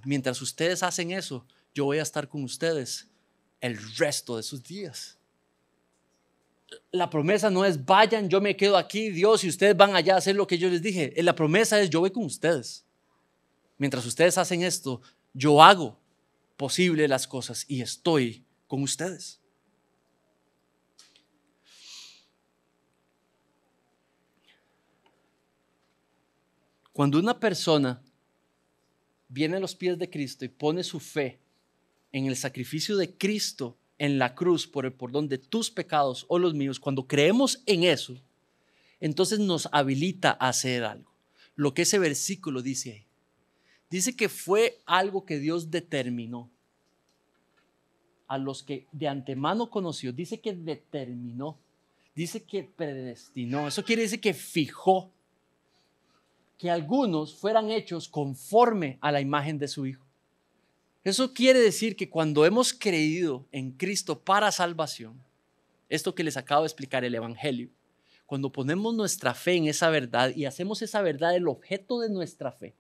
Mientras ustedes hacen eso, yo voy a estar con ustedes el resto de sus días. La promesa no es vayan, yo me quedo aquí, Dios, y ustedes van allá a hacer lo que yo les dije. La promesa es yo voy con ustedes. Mientras ustedes hacen esto, yo hago posible las cosas y estoy con ustedes. Cuando una persona viene a los pies de Cristo y pone su fe en el sacrificio de Cristo en la cruz por el perdón de tus pecados o los míos, cuando creemos en eso, entonces nos habilita a hacer algo. Lo que ese versículo dice ahí. Dice que fue algo que Dios determinó. A los que de antemano conoció, dice que determinó, dice que predestinó. Eso quiere decir que fijó que algunos fueran hechos conforme a la imagen de su Hijo. Eso quiere decir que cuando hemos creído en Cristo para salvación, esto que les acabo de explicar, el Evangelio, cuando ponemos nuestra fe en esa verdad y hacemos esa verdad el objeto de nuestra fe,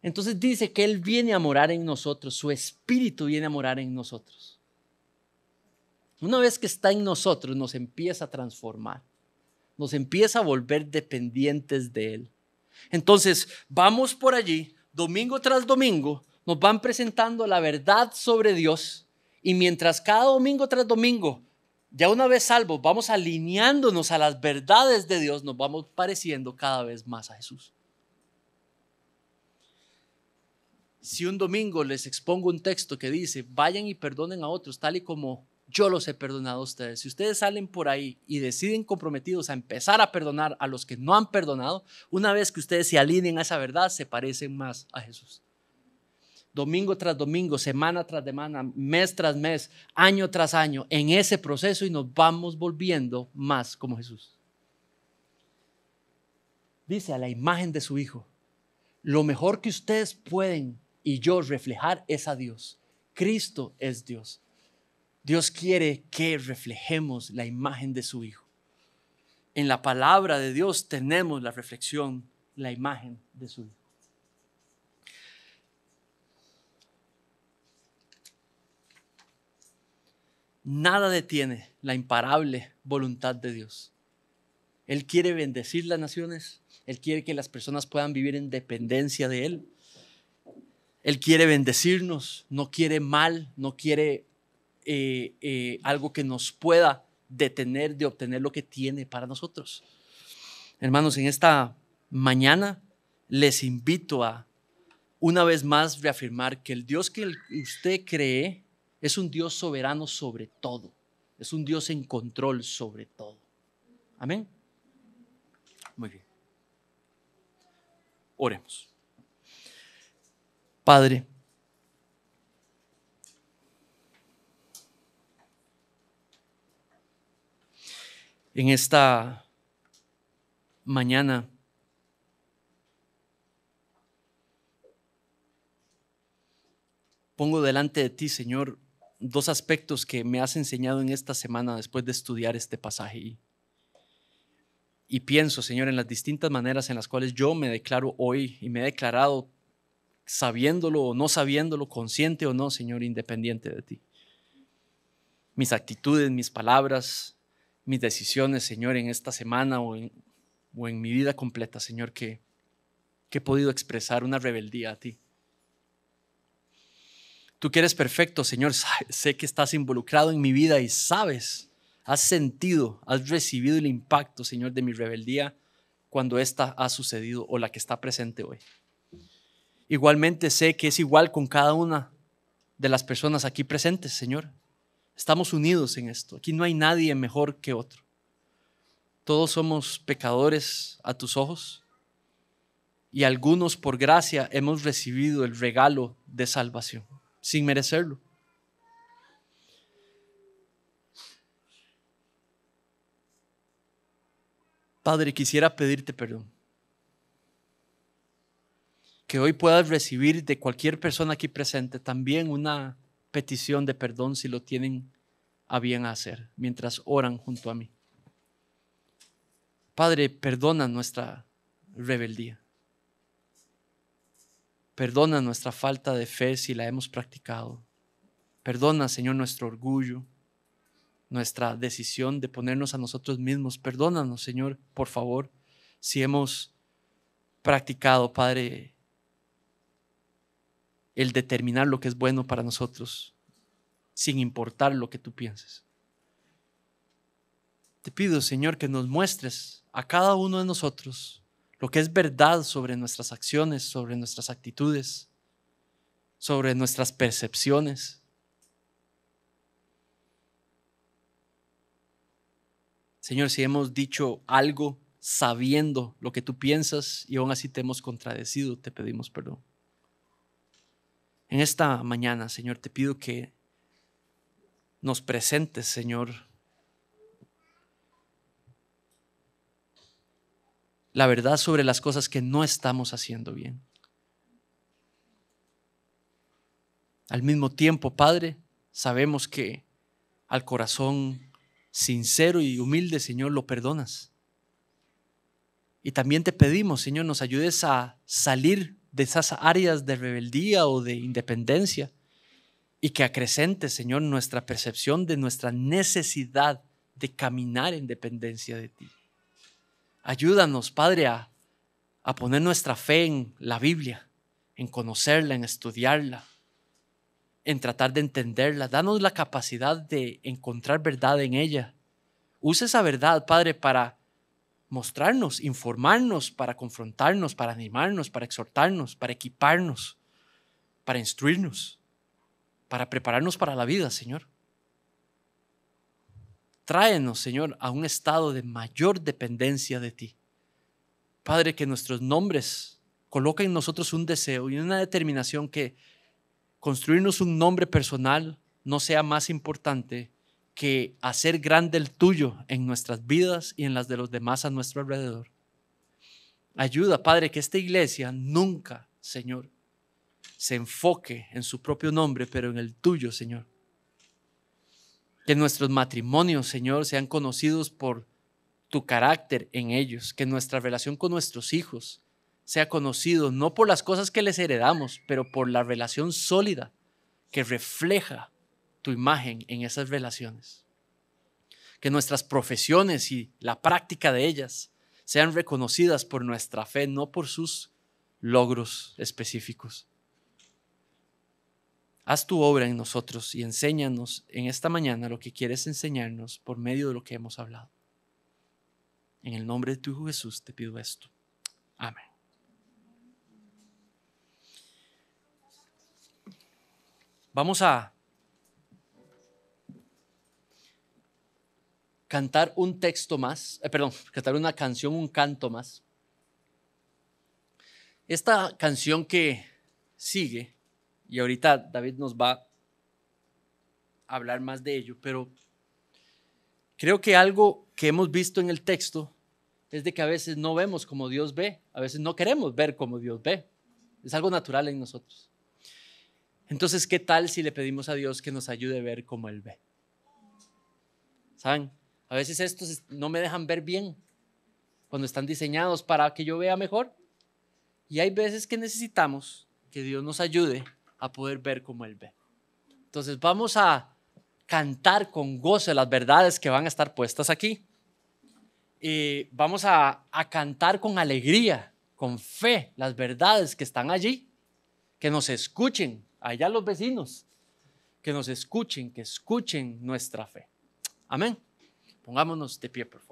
entonces dice que Él viene a morar en nosotros, su Espíritu viene a morar en nosotros. Una vez que está en nosotros, nos empieza a transformar, nos empieza a volver dependientes de Él. Entonces, vamos por allí, domingo tras domingo, nos van presentando la verdad sobre Dios, y mientras cada domingo tras domingo, ya una vez salvos, vamos alineándonos a las verdades de Dios, nos vamos pareciendo cada vez más a Jesús. Si un domingo les expongo un texto que dice, vayan y perdonen a otros tal y como yo los he perdonado a ustedes. Si ustedes salen por ahí y deciden comprometidos a empezar a perdonar a los que no han perdonado, una vez que ustedes se alineen a esa verdad, se parecen más a Jesús. Domingo tras domingo, semana tras semana, mes tras mes, año tras año, en ese proceso, y nos vamos volviendo más como Jesús. Dice, a la imagen de su Hijo. Lo mejor que ustedes pueden y yo reflejar es a Dios. Cristo es Dios. Dios quiere que reflejemos la imagen de su Hijo. En la palabra de Dios tenemos la reflexión, la imagen de su Hijo. Nada detiene la imparable voluntad de Dios. Él quiere bendecir las naciones. Él quiere que las personas puedan vivir en dependencia de Él. Él quiere bendecirnos, no quiere mal, no quiere algo que nos pueda detener de obtener lo que tiene para nosotros. Hermanos, en esta mañana les invito a una vez más reafirmar que el Dios que usted cree es un Dios soberano sobre todo. Es un Dios en control sobre todo. Amén. Muy bien. Oremos. Padre, en esta mañana pongo delante de ti, Señor, dos aspectos que me has enseñado en esta semana después de estudiar este pasaje. Y pienso, Señor, en las distintas maneras en las cuales yo me declaro hoy y me he declarado sabiéndolo o no sabiéndolo, consciente o no, Señor, independiente de ti. Mis actitudes, mis palabras, mis decisiones, Señor, en esta semana o en mi vida completa, Señor, que he podido expresar una rebeldía a ti. Tú que eres perfecto, Señor, sé que estás involucrado en mi vida y sabes, has sentido, has recibido el impacto, Señor, de mi rebeldía cuando esta ha sucedido o la que está presente hoy. Igualmente sé que es igual con cada una de las personas aquí presentes, Señor. Estamos unidos en esto. Aquí no hay nadie mejor que otro. Todos somos pecadores a tus ojos y algunos por gracia hemos recibido el regalo de salvación sin merecerlo. Padre, quisiera pedirte perdón. Que hoy puedas recibir de cualquier persona aquí presente también una petición de perdón si lo tienen a bien hacer mientras oran junto a mí. Padre, perdona nuestra rebeldía. Perdona nuestra falta de fe si la hemos practicado. Perdona, Señor, nuestro orgullo, nuestra decisión de ponernos a nosotros mismos. Perdónanos, Señor, por favor, si hemos practicado, Padre, el determinar lo que es bueno para nosotros, sin importar lo que tú pienses. Te pido, Señor, que nos muestres a cada uno de nosotros lo que es verdad sobre nuestras acciones, sobre nuestras actitudes, sobre nuestras percepciones. Señor, si hemos dicho algo sabiendo lo que tú piensas y aún así te hemos contradecido, te pedimos perdón. En esta mañana, Señor, te pido que nos presentes, Señor, la verdad sobre las cosas que no estamos haciendo bien. Al mismo tiempo, Padre, sabemos que al corazón sincero y humilde, Señor, lo perdonas. Y también te pedimos, Señor, nos ayudes a salir de esas áreas de rebeldía o de independencia y que acrecente, Señor, nuestra percepción de nuestra necesidad de caminar en dependencia de ti. Ayúdanos, Padre, a poner nuestra fe en la Biblia, en conocerla, en estudiarla, en tratar de entenderla. Danos la capacidad de encontrar verdad en ella. Usa esa verdad, Padre, para mostrarnos, informarnos, para confrontarnos, para animarnos, para exhortarnos, para equiparnos, para instruirnos, para prepararnos para la vida, Señor. Tráenos, Señor, a un estado de mayor dependencia de ti. Padre, que nuestros nombres coloquen en nosotros un deseo y una determinación que construirnos un nombre personal no sea más importante que hacer grande el tuyo en nuestras vidas y en las de los demás a nuestro alrededor. Ayuda, Padre, que esta iglesia nunca, Señor, se enfoque en su propio nombre, pero en el tuyo, Señor. Que nuestros matrimonios, Señor, sean conocidos por tu carácter en ellos. Que nuestra relación con nuestros hijos sea conocido no por las cosas que les heredamos, pero por la relación sólida que refleja tu imagen en esas relaciones. Que nuestras profesiones y la práctica de ellas sean reconocidas por nuestra fe, no por sus logros específicos. Haz tu obra en nosotros y enséñanos en esta mañana lo que quieres enseñarnos por medio de lo que hemos hablado. En el nombre de tu Hijo Jesús te pido esto. Amén. Vamos a cantar un texto más, cantar una canción, un canto más. Esta canción que sigue, y ahorita David nos va a hablar más de ello, pero creo que algo que hemos visto en el texto es de que a veces no vemos como Dios ve, a veces no queremos ver como Dios ve. Es algo natural en nosotros. Entonces, ¿qué tal si le pedimos a Dios que nos ayude a ver como Él ve? ¿Saben? A veces estos no me dejan ver bien cuando están diseñados para que yo vea mejor. Y hay veces que necesitamos que Dios nos ayude a poder ver como Él ve. Entonces vamos a cantar con gozo las verdades que van a estar puestas aquí. Y vamos a cantar con alegría, con fe, las verdades que están allí. Que nos escuchen, allá los vecinos, que nos escuchen, que escuchen nuestra fe. Amén. Pongámonos de pie, por favor.